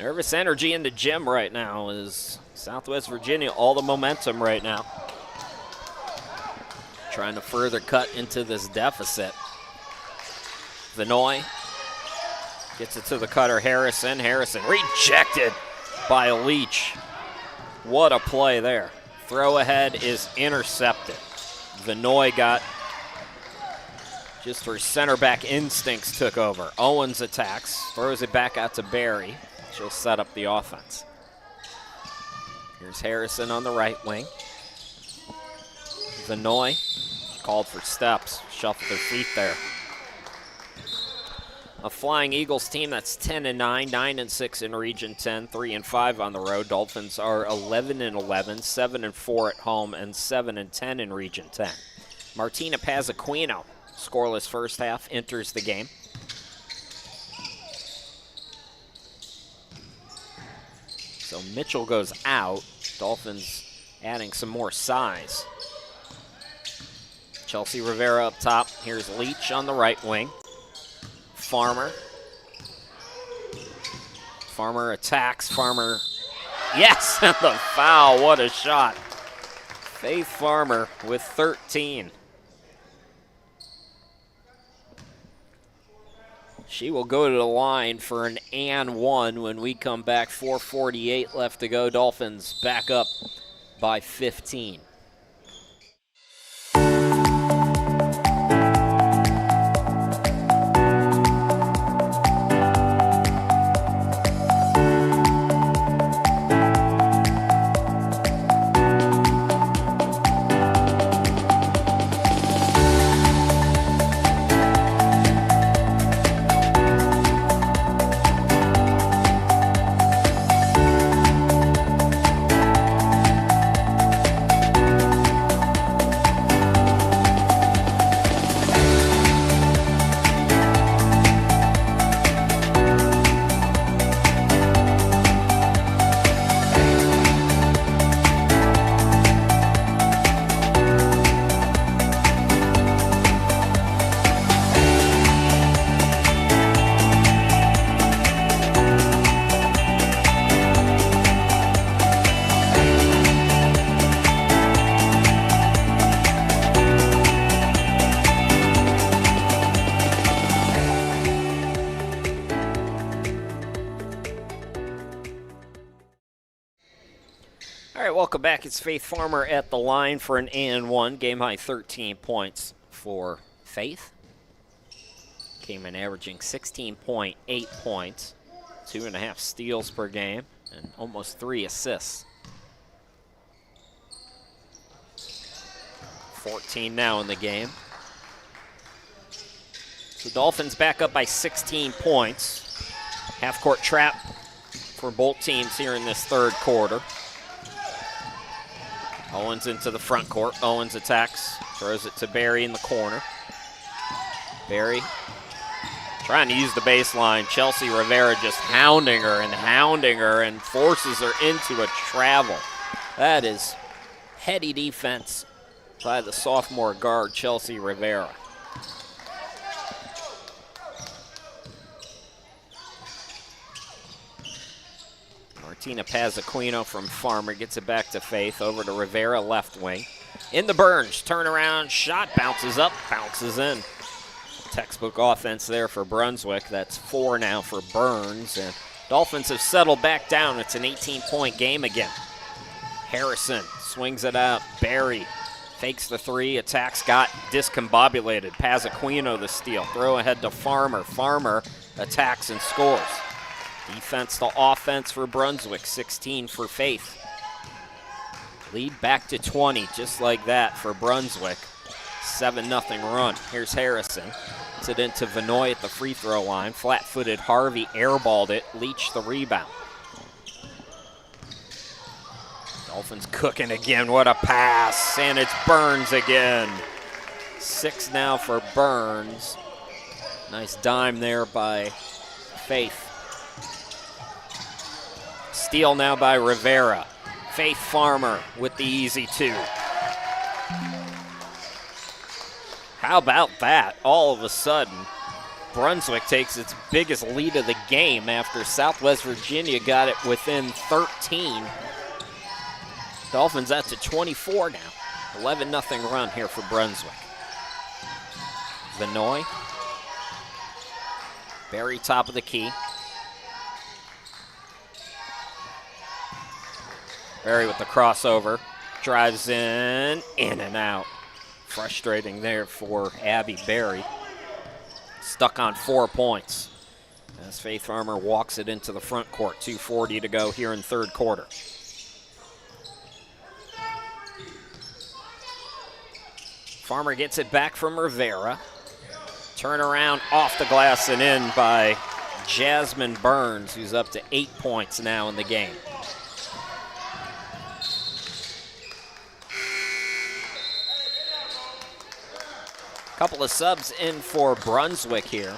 Nervous energy in the gym right now is Southwest Virginia. All the momentum right now. Trying to further cut into this deficit. Vinoy gets it to the cutter, Harrison. Harrison rejected by Leach. What a play there. Throw ahead is intercepted. Vinoy got just her center back instincts took over. Owens attacks, throws it back out to Barry. She'll set up the offense. Here's Harrison on the right wing. Vinoy called for steps, shuffled her feet there. A Flying Eagles team that's 10-9, 9-6 in Region 10, 3-5 on the road. Dolphins are 11-11, 7-4 at home, and 7-10 in Region 10. Martina Pazzaquino, scoreless first half, enters the game. So Mitchell goes out. Dolphins adding some more size. Chelsea Rivera up top. Here's Leach on the right wing. Farmer. Farmer attacks. Farmer, yes, and the foul. What a shot. Faith Farmer with 13. She will go to the line for an and one when we come back. 4:48 left to go. Dolphins back up by 15. right, welcome back. It's Faith Farmer at the line for an and one. Game high 13 points for Faith. Came in averaging 16.8 points, 2.5 steals per game, and almost 3 assists. 14 now in the game. The Dolphins back up by 16 points. Half-court trap for both teams here in this third quarter. Owens into the front court. Owens attacks, throws it to Barry in the corner. Barry trying to use the baseline. Chelsea Rivera just hounding her and forces her into a travel. That is heady defense by the sophomore guard, Chelsea Rivera. Martina Pazzaquino from Farmer gets it back to Faith, over to Rivera, left wing. In the Burns, turnaround shot, bounces up, bounces in. Textbook offense there for Brunswick. That's 4 now for Burns, and Dolphins have settled back down. It's an 18-point game again. Harrison swings it out. Barry fakes the 3, attacks, got discombobulated. Pazzaquino the steal. Throw ahead to Farmer. Farmer attacks and scores. Defense to offense for Brunswick, 16 for Faith. Lead back to 20, just like that for Brunswick. 7-0 run. Here's Harrison. Puts it into Vinoy at the free throw line. Flat-footed Harvey airballed it. Leach the rebound. Dolphins cooking again. What a pass. And it's Burns again. 6 now for Burns. Nice dime there by Faith. Steal now by Rivera. Faith Farmer with the easy 2. How about that? All of a sudden, Brunswick takes its biggest lead of the game after Southwest Virginia got it within 13. Dolphins out to 24 now. 11-0 run here for Brunswick. Vinoy. Barry top of the key. Barry with the crossover, drives in and out. Frustrating there for Abby Barry. Stuck on 4 points as Faith Farmer walks it into the front court. 2:40 to go here in third quarter. Farmer gets it back from Rivera. Turnaround off the glass and in by Jasmine Burns, who's up to 8 points now in the game. Couple of subs in for Brunswick here.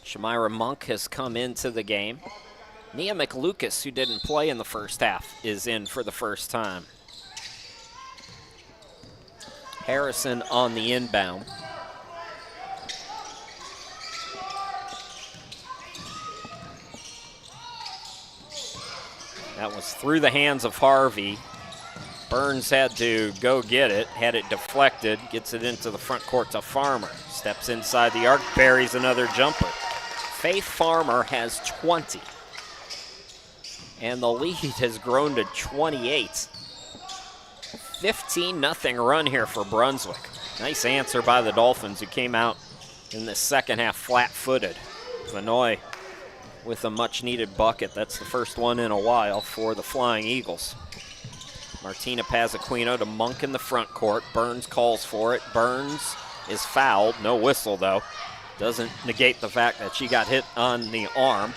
Shamira Monk has come into the game. Nia McLucas, who didn't play in the first half, is in for the first time. Harrison on the inbound. That was through the hands of Harvey. Burns had to go get it, had it deflected, gets it into the front court to Farmer. Steps inside the arc, buries another jumper. Faith Farmer has 20. And the lead has grown to 28. 15-0 run here for Brunswick. Nice answer by the Dolphins, who came out in the second half flat-footed. Vinoy with a much-needed bucket. That's the first one in a while for the Flying Eagles. Martina Pazzaquino to Monk in the front court. Burns calls for it. Burns is fouled. No whistle, though. Doesn't negate the fact that she got hit on the arm.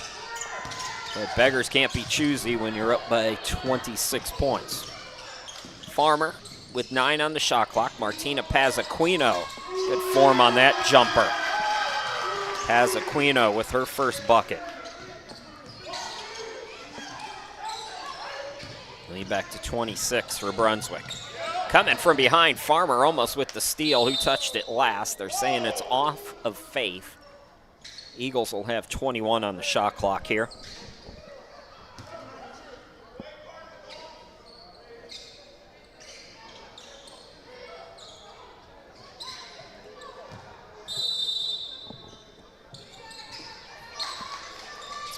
But beggars can't be choosy when you're up by 26 points. Farmer with 9 on the shot clock. Martina Pazzaquino. Good form on that jumper. Pazzaquino with her first bucket. Lead back to 26 for Brunswick. Coming from behind, Farmer almost with the steal. Who touched it last? They're saying it's off of Faith. Eagles will have 21 on the shot clock here.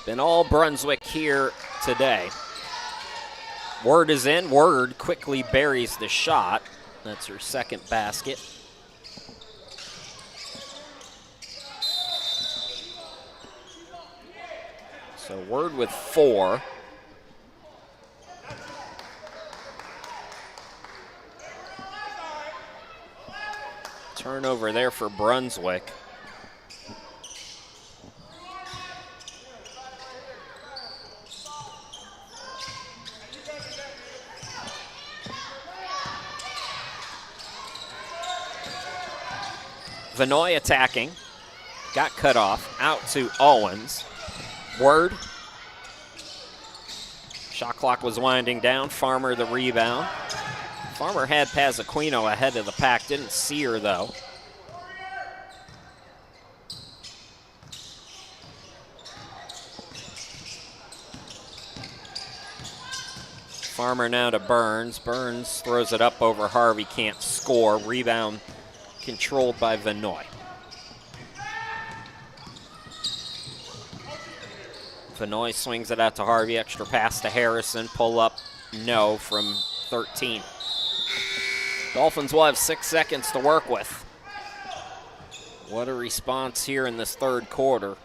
Been all Brunswick here today. Word is in. Word quickly buries the shot. That's her second basket. So Word with 4. Turnover there for Brunswick. Vanoy attacking. Got cut off. Out to Owens. Word. Shot clock was winding down. Farmer the rebound. Farmer had Pazzaquino ahead of the pack. Didn't see her, though. Farmer now to Burns. Burns throws it up over Harvey. Can't score. Rebound controlled by Vanoy. Vanoy swings it out to Harvey. Extra pass to Harrison. Pull up, no, from 13. Dolphins will have 6 seconds to work with. What a response here in this third quarter.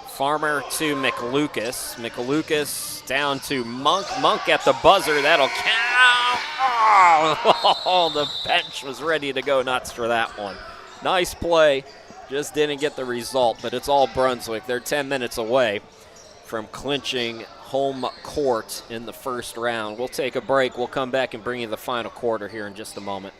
Farmer to McLucas. McLucas down to Monk. Monk at the buzzer. That'll count. Oh, the bench was ready to go nuts for that one. Nice play. Just didn't get the result, but it's all Brunswick. They're 10 minutes away from clinching home court in the first round. We'll take a break. We'll come back and bring you the final quarter here in just a moment.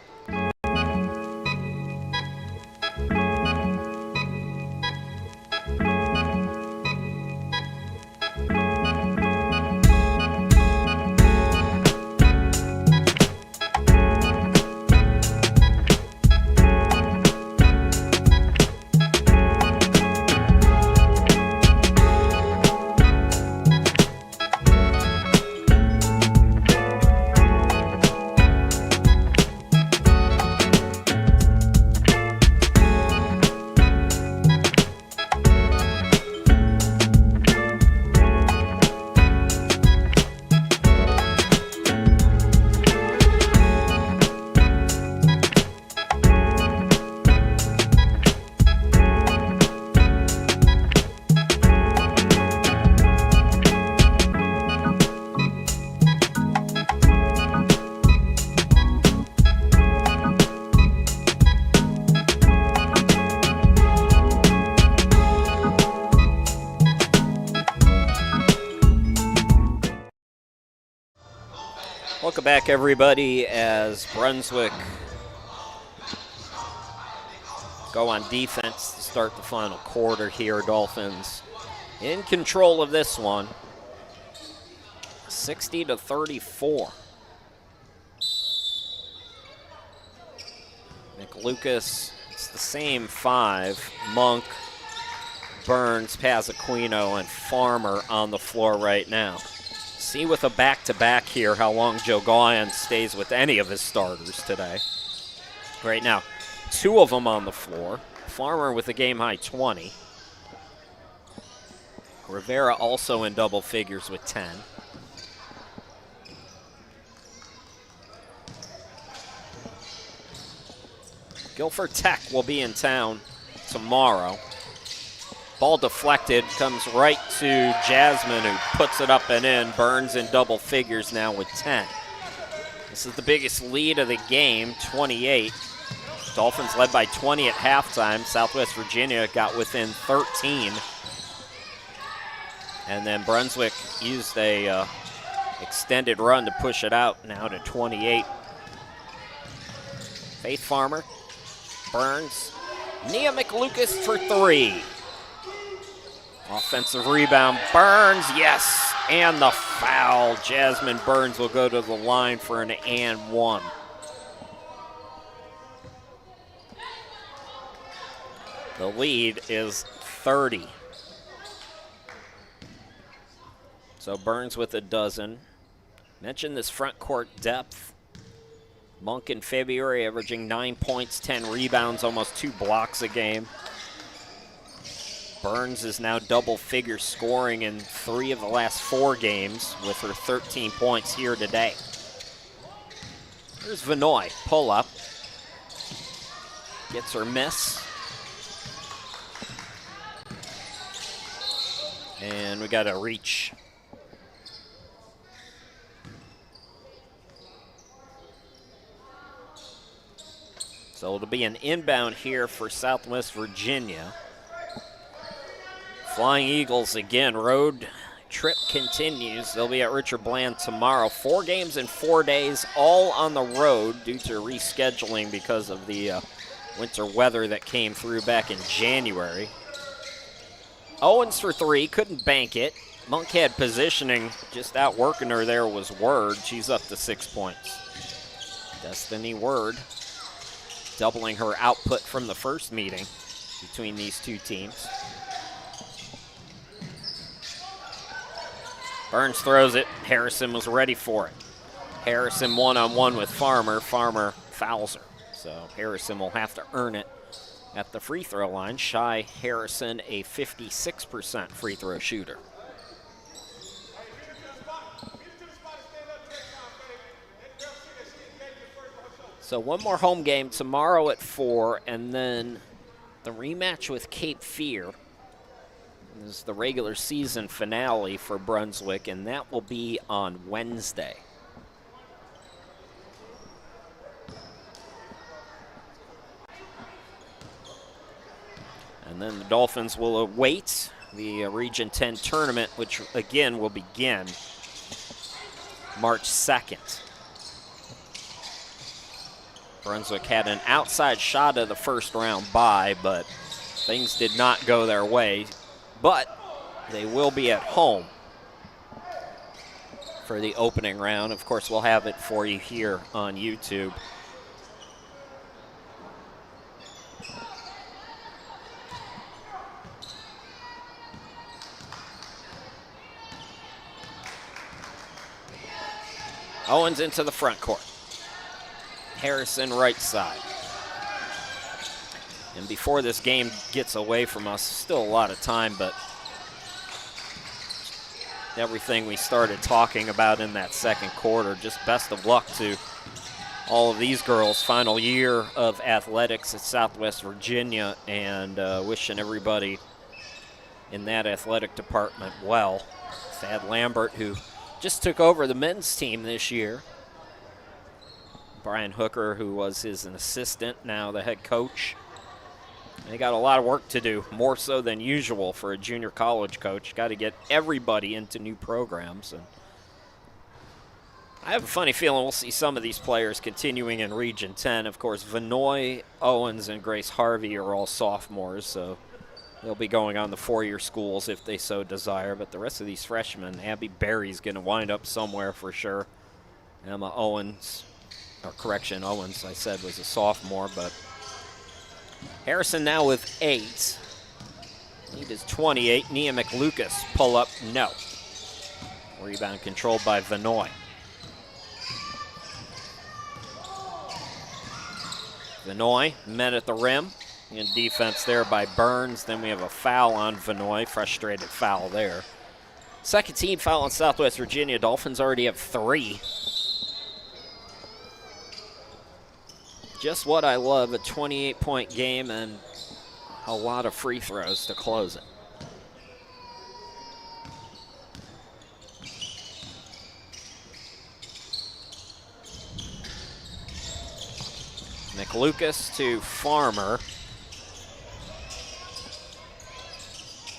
Welcome back, everybody, as Brunswick go on defense to start the final quarter here. Dolphins in control of this one, 60-34. McLucas, it's the same 5. Monk, Burns, Pazzaquino, and Farmer on the floor right now. See with a back-to-back here how long Joe Goyan stays with any of his starters today. Right now, 2 of them on the floor. Farmer with a game-high 20. Rivera also in double figures with 10. Guilford Tech will be in town tomorrow. Ball deflected, comes right to Jasmine, who puts it up and in. Burns in double figures now with 10. This is the biggest lead of the game, 28. Dolphins led by 20 at halftime. Southwest Virginia got within 13. And then Brunswick used a extended run to push it out now to 28. Faith Farmer, Burns, Nia McLucas for 3. Offensive rebound, Burns, yes, and the foul. Jasmine Burns will go to the line for an and 1. The lead is 30. So Burns with a dozen. Mentioned this front court depth Monk in February averaging 9 points, 10 rebounds, almost 2 blocks a game. Burns is now double-figure scoring in 3 of the last 4 games with her 13 points here today. Here's Vanoy, pull-up. Gets her miss. And we got a reach. So it'll be an inbound here for Southwest Virginia. Flying Eagles again, road trip continues. They'll be at Richard Bland tomorrow. 4 games in 4 days, all on the road due to rescheduling because of the winter weather that came through back in January. Owens for 3, couldn't bank it. Monk had positioning, just outworking her there was Word. She's up to 6 points. Destiny Word doubling her output from the first meeting between these two teams. Burns throws it. Harrison was ready for it. Harrison one-on-one with Farmer. Farmer fouls her. So Harrison will have to earn it at the free throw line. Shy Harrison, a 56% free throw shooter. So one more home game tomorrow at 4, and then the rematch with Cape Fear. This is the regular season finale for Brunswick, and that will be on Wednesday. And then the Dolphins will await the Region 10 tournament, which again will begin March 2nd. Brunswick had an outside shot of the first round bye, but things did not go their way. But they will be at home for the opening round. Of course, we'll have it for you here on YouTube. Owens into the front court. Harrison right side. And before this game gets away from us, still a lot of time, but everything we started talking about in that second quarter, just best of luck to all of these girls. Final year of athletics at Southwest Virginia, and wishing everybody in that athletic department well. Thad Lambert, who just took over the men's team this year. Brian Hooker, who was his assistant, now the head coach. They got a lot of work to do, more so than usual for a junior college coach. Got to get everybody into new programs. And I have a funny feeling we'll see some of these players continuing in Region 10. Of course, Vanoy, Owens, and Grace Harvey are all sophomores, so they'll be going on the 4-year schools if they so desire. But the rest of these freshmen, Abby Berry's going to wind up somewhere for sure. Emma Owens, or correction, Owens, I said, was a sophomore, but Harrison now with 8. Lead is 28. Nia McLucas, pull up, no. Rebound controlled by Vanoy. Vanoy met at the rim. In defense there by Burns. Then we have a foul on Vanoy, frustrated foul there. Second team foul on Southwest Virginia. Dolphins already have 3. Just what I love, a 28-point game and a lot of free throws to close it. McLucas to Farmer.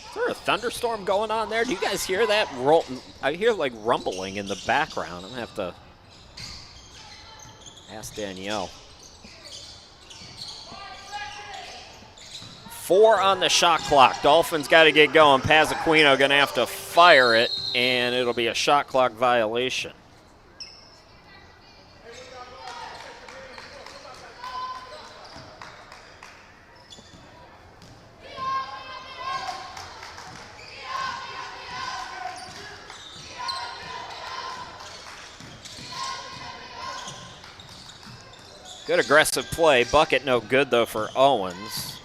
Is there a thunderstorm going on there? Do you guys hear that? I hear like rumbling in the background. I'm going to have to ask Danielle. 4 on the shot clock. Dolphins got to get going. Pazzaquino going to have to fire it, and it'll be a shot clock violation. Good aggressive play. Bucket no good, though, for Owens.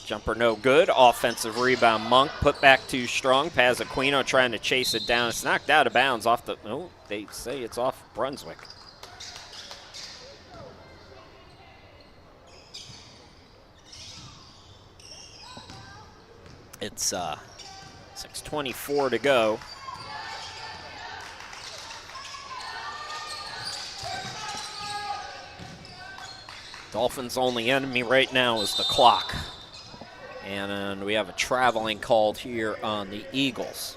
Jumper no good. Offensive rebound. Monk put back too strong. Pazzaquino trying to chase it down. It's knocked out of bounds off the. Oh, they say it's off Brunswick. It's 6:24 to go. Dolphins' only enemy right now is the clock. And we have a traveling called here on the Eagles.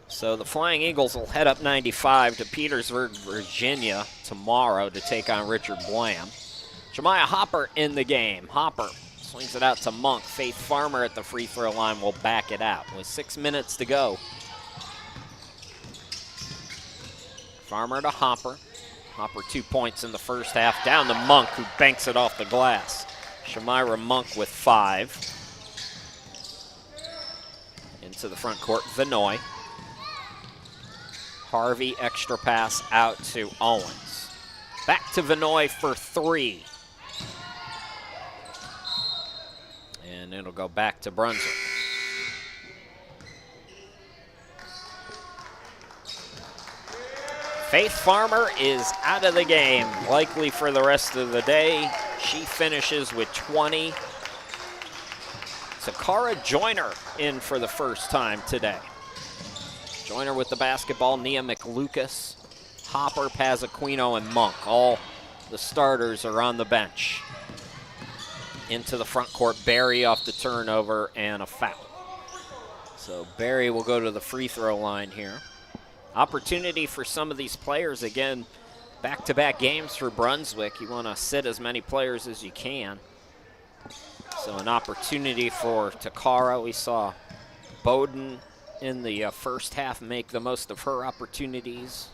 So the Flying Eagles will head up 95 to Petersburg, Virginia tomorrow to take on Richard Blam. Jemiah Hopper in the game. Hopper swings it out to Monk. Faith Farmer at the free throw line will back it out with 6 minutes to go. Farmer to Hopper. Hopper 2 points in the first half. Down to Monk, who banks it off the glass. Shamira Monk with 5. Into the front court, Vinoy. Harvey, extra pass out to Owens. Back to Vinoy for 3. And it'll go back to Brunswick. Faith Farmer is out of the game, likely for the rest of the day. She finishes with 20. Sakara Joyner in for the first time today. Joyner with the basketball, Nia McLucas, Hopper, Pazzaquino, and Monk. All the starters are on the bench. Into the front court, Barry off the turnover and a foul. So Barry will go to the free throw line here. Opportunity for some of these players, again, back-to-back games for Brunswick. You want to sit as many players as you can. So an opportunity for Takara. We saw Bowden in the first half make the most of her opportunities.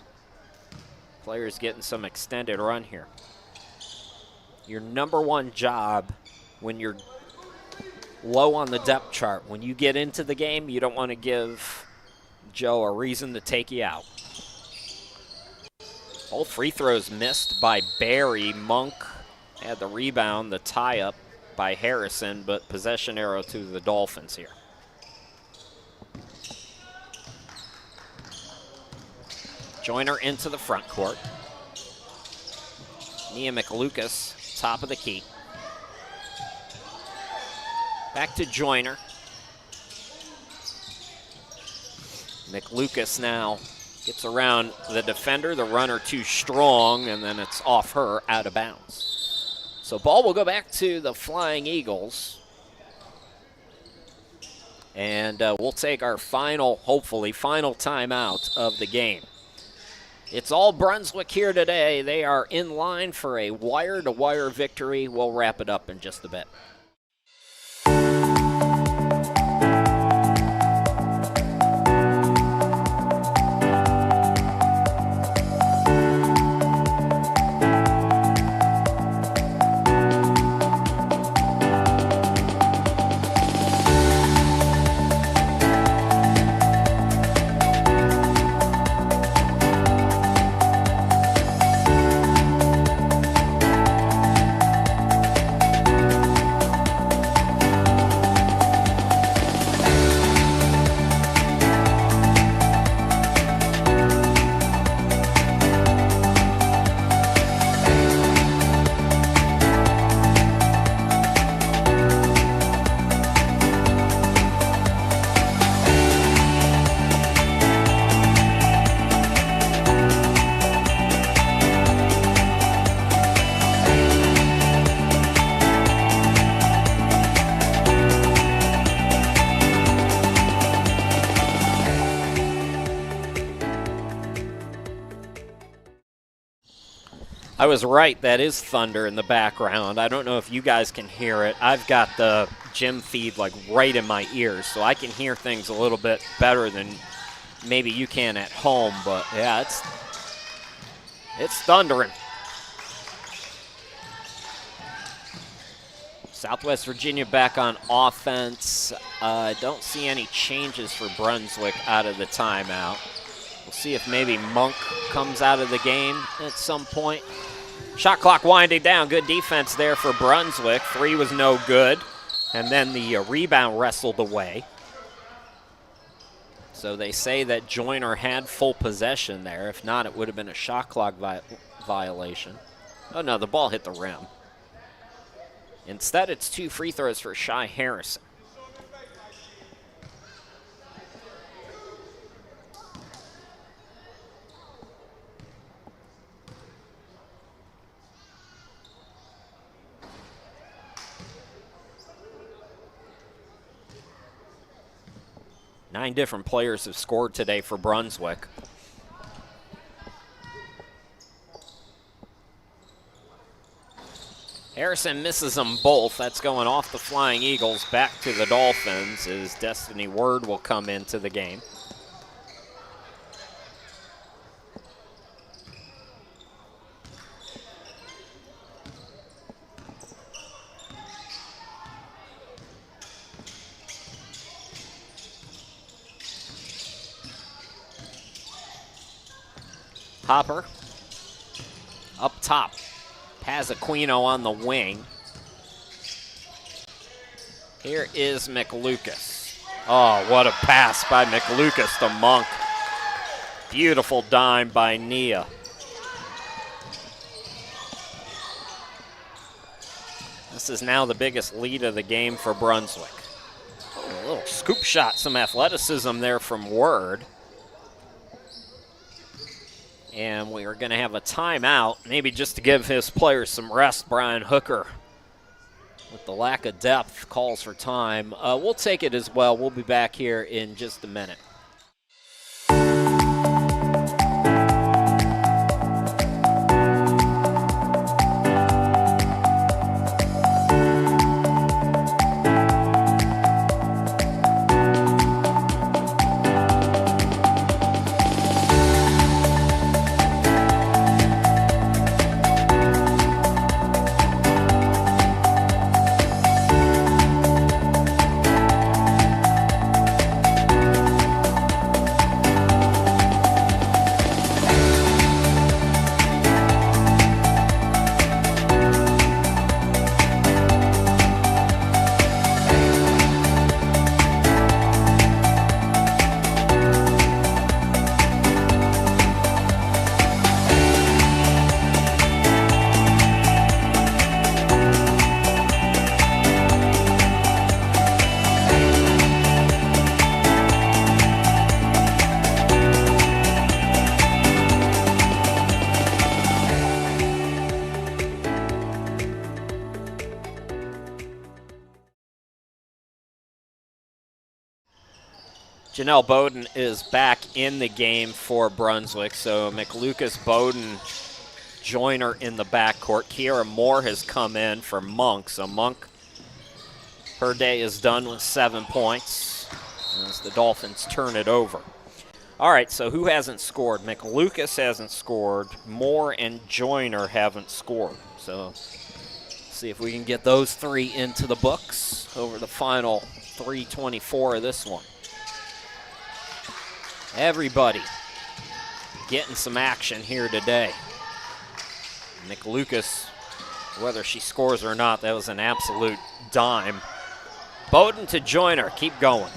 Players getting some extended run here. Your number one job when you're low on the depth chart, when you get into the game, you don't want to give Joe a reason to take you out. Both free throws missed by Barry. Monk had the rebound, the tie-up by Harrison, but possession arrow to the Dolphins here. Joyner into the front court. Nia McLucas, top of the key. Back to Joyner. McLucas now gets around the defender. The runner too strong, and then it's off her, out of bounds. So ball will go back to the Flying Eagles. And we'll take our final, hopefully, final timeout of the game. It's all Brunswick here today. They are in line for a wire-to-wire victory. We'll wrap it up in just a bit. I was right, that is thunder in the background. I don't know if you guys can hear it. I've got the gym feed like right in my ears, so I can hear things a little bit better than maybe you can at home. But yeah, it's thundering. Southwest Virginia back on offense. Don't see any changes for Brunswick out of the timeout. We'll see if maybe Monk comes out of the game at some point. Shot clock winding down. Good defense there for Brunswick. 3 was no good. And then the rebound wrestled away. So they say that Joyner had full possession there. If not, it would have been a shot clock violation. Oh, no, the ball hit the rim. Instead, it's 2 free throws for Shy Harrison. Nine different players have scored today for Brunswick. Harrison misses them both. That's going off the Flying Eagles back to the Dolphins as Destiny Word will come into the game. Hopper up top. Pazaquino on the wing. Here is McLucas. Oh, what a pass by McLucas to Monk. Beautiful dime by Nia. This is now the biggest lead of the game for Brunswick. Oh, a little scoop shot, some athleticism there from Word. And we are going to have a timeout, maybe just to give his players some rest. Brian Hooker, with the lack of depth, calls for time. We'll take it as well. We'll be back here in just a minute. Janelle Bowden is back in the game for Brunswick. So McLucas, Bowden, Joyner in the backcourt. Kiera Moore has come in for Monk. So Monk, her day is done with 7 points as the Dolphins turn it over. All right, so who hasn't scored? McLucas hasn't scored. Moore and Joyner haven't scored. So see if we can get those 3 into the books over the final 3:24 of this one. Everybody getting some action here today. McLucas, whether she scores or not, that was an absolute dime. Bowden to Joyner, keep going.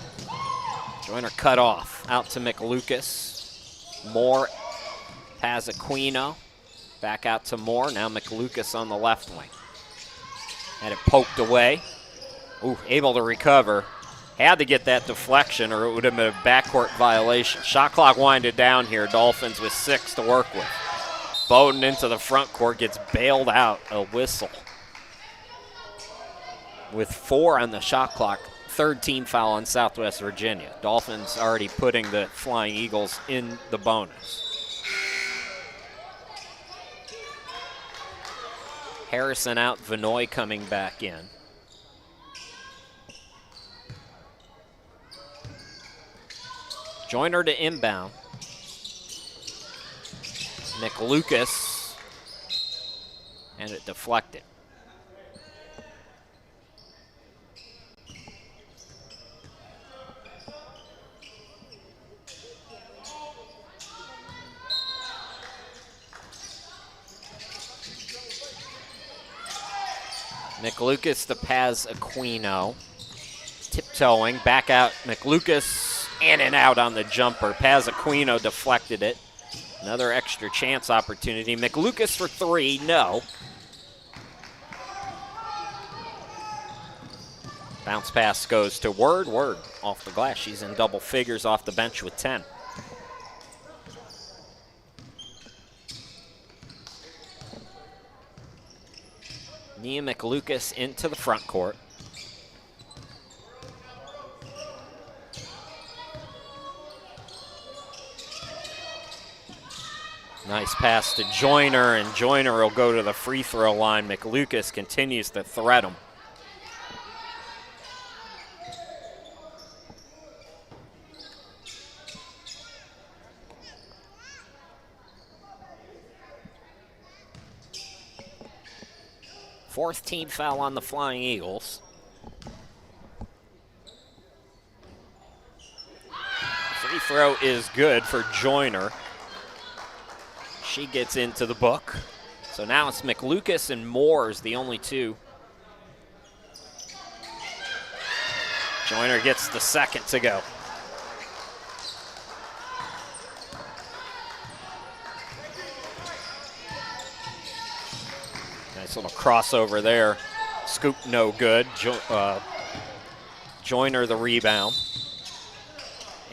Joyner cut off, out to McLucas. Moore, Pazaquino, back out to Moore. Now McLucas on the left wing. Had it poked away. Ooh, able to recover. Had to get that deflection or it would have been a backcourt violation. Shot clock winded down here. Dolphins with 6 to work with. Bowden into the front court, gets bailed out. A whistle. With 4 on the shot clock. 3rd team foul on Southwest Virginia. Dolphins already putting the Flying Eagles in the bonus. Harrison out, Vinoy coming back in. Joyner to inbound. McLucas, and it deflected. McLucas to Paz Aquino. Tiptoeing, back out McLucas, in and out on the jumper. Paz Aquino deflected it. Another extra chance opportunity. McLucas for three, no. Bounce pass goes to Word. Word off the glass. She's in double figures off the bench with 10. Nia McLucas into the front court. Nice pass to Joyner, and Joyner will go to the free throw line. McLucas continues to threat him. Fourth team foul on the Flying Eagles. Free throw is good for Joyner. She gets into the book. So now it's McLucas and Moores, the only two. Joyner gets the second to go. Nice little crossover there. Scoop no good. Joyner the rebound.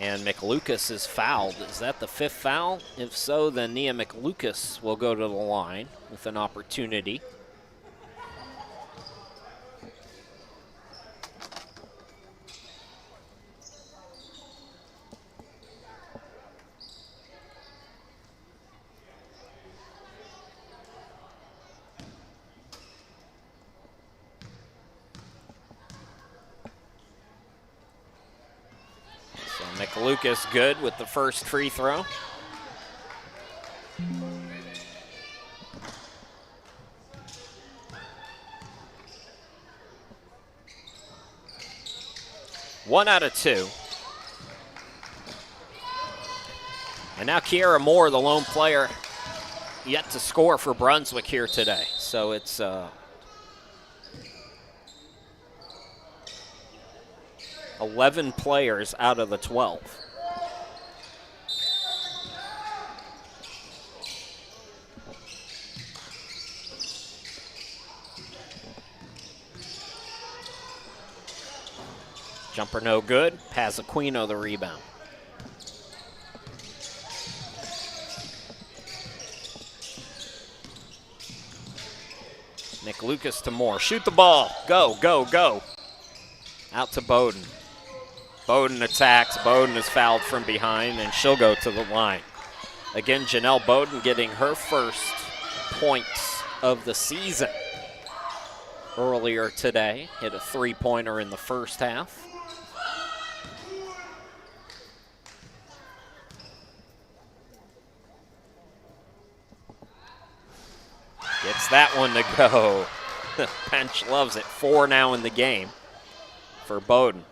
And McLucas is fouled. Is that the fifth foul? If so, then Nia McLucas will go to the line with an opportunity. McLucas good with the first free throw. One out of two. And now Kiera Moore, the lone player, yet to score for Brunswick here today. So it's 11 players out of the 12. Jumper no good. Paz Aquino the rebound. McLucas to Moore. Shoot the ball. Go, go, go. Out to Bowden. Bowden attacks. Bowden is fouled from behind, and she'll go to the line. Again, Janelle Bowden getting her first points of the season earlier today. Hit a three-pointer in the first half. Gets that one to go. The bench loves it. 4 now in the game for Bowden.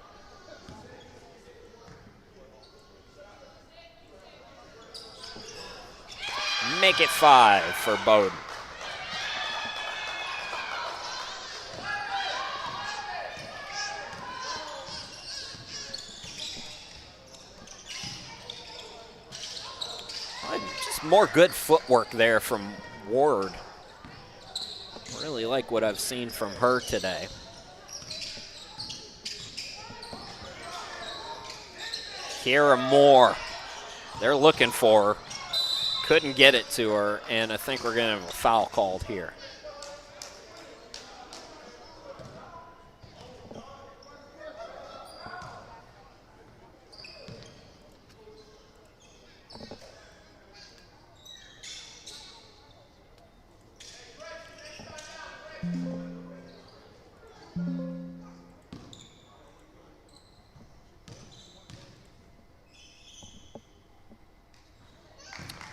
Make it 5 for Bowden. Just more good footwork there from Ward. Really like what I've seen from her today. Kiera Moore, they're looking for her. Couldn't get it to her, and I think we're going to have a foul called here.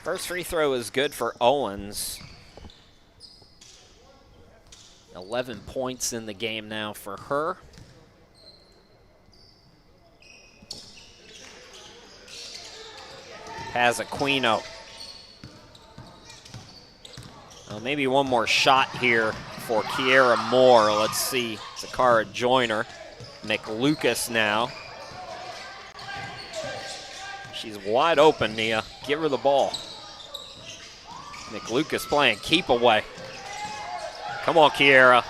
First free throw is good for Owens. 11 points in the game now for her. Has Aquino. Maybe one more shot here for Kiera Moore. Let's see. Zakara Joyner. McLucas now. She's wide open, Nia. Give her the ball. McLucas playing keep away. Come on, Kiera.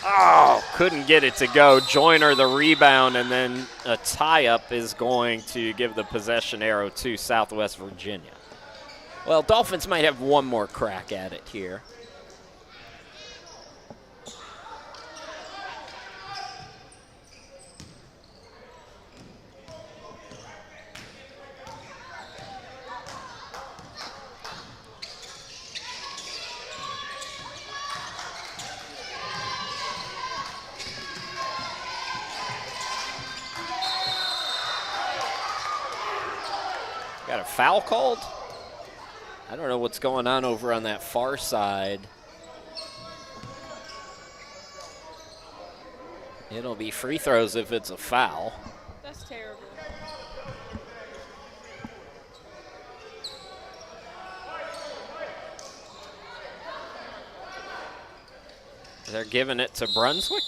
Oh, couldn't get it to go. Joyner the rebound, and then a tie-up is going to give the possession arrow to Southwest Virginia. Well, Dolphins might have one more crack at it here. Got a foul called? I don't know what's going on over on that far side. It'll be free throws if it's a foul. That's terrible. They're giving it to Brunswick?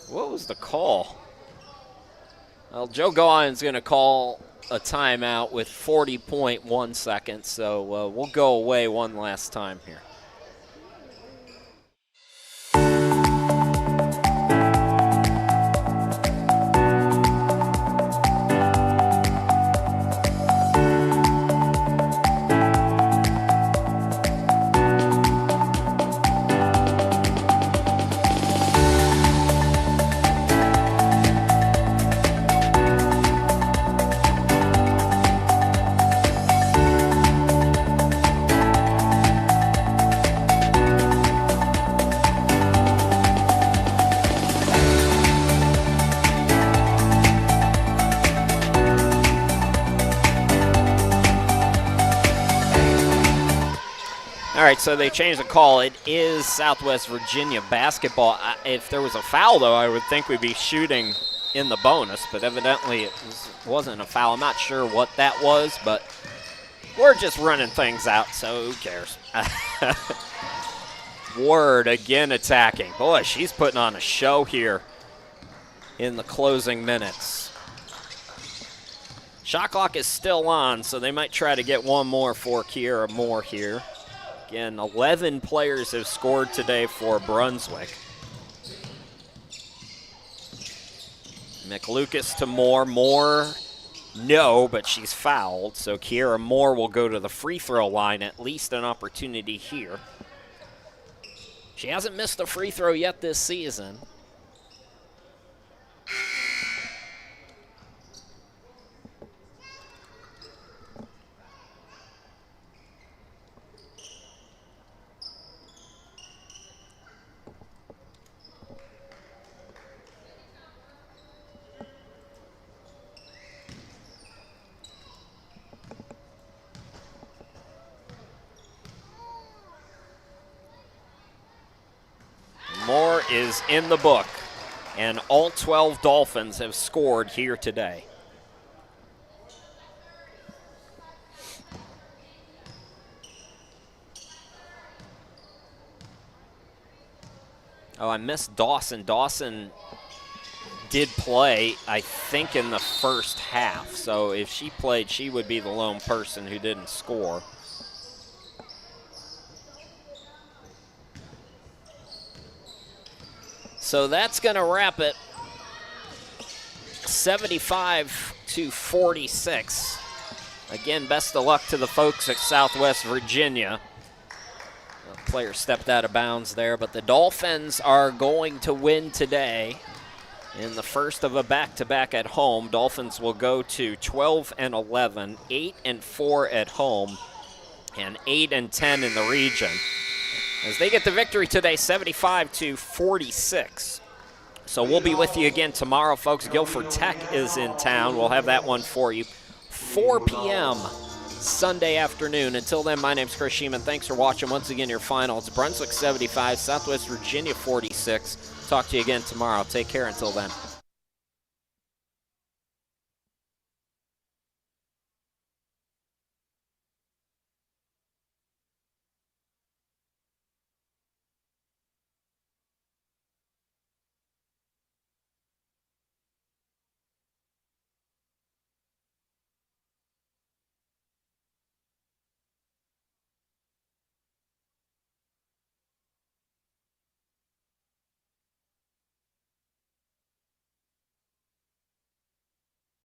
What was the call? Well, Joe Gaughan's going to call a timeout with 40.1 seconds, so we'll go away one last time here. All right, so they changed the call. It is Southwest Virginia basketball. If there was a foul, though, I would think we'd be shooting in the bonus, but evidently it wasn't a foul. I'm not sure what that was, but we're just running things out, so who cares? Ward again attacking. Boy, she's putting on a show here in the closing minutes. Shot clock is still on, so they might try to get one more for Kiera Moore here. Again, 11 players have scored today for Brunswick. McLucas to Moore. Moore, no, but she's fouled. So Kiera Moore will go to the free throw line, at least an opportunity here. She hasn't missed a free throw yet this season. Moore is in the book, and all 12 Dolphins have scored here today. Oh, I missed Dawson. Dawson did play, I think, in the first half. So if she played, she would be the lone person who didn't score. So that's going to wrap it. 75-46. Again, best of luck to the folks at Southwest Virginia. The player stepped out of bounds there, but the Dolphins are going to win today in the first of a back-to-back at home. Dolphins will go to 12-11, 8-4 at home, and 8-10 in the region, as they get the victory today, 75-46. So we'll be with you again tomorrow, folks. Guilford Tech is in town. We'll have that one for you. 4 p.m. Sunday afternoon. Until then, my name's Chris Sheeman. Thanks for watching. Once again, your final. It's Brunswick 75, Southwest Virginia 46. Talk to you again tomorrow. Take care until then.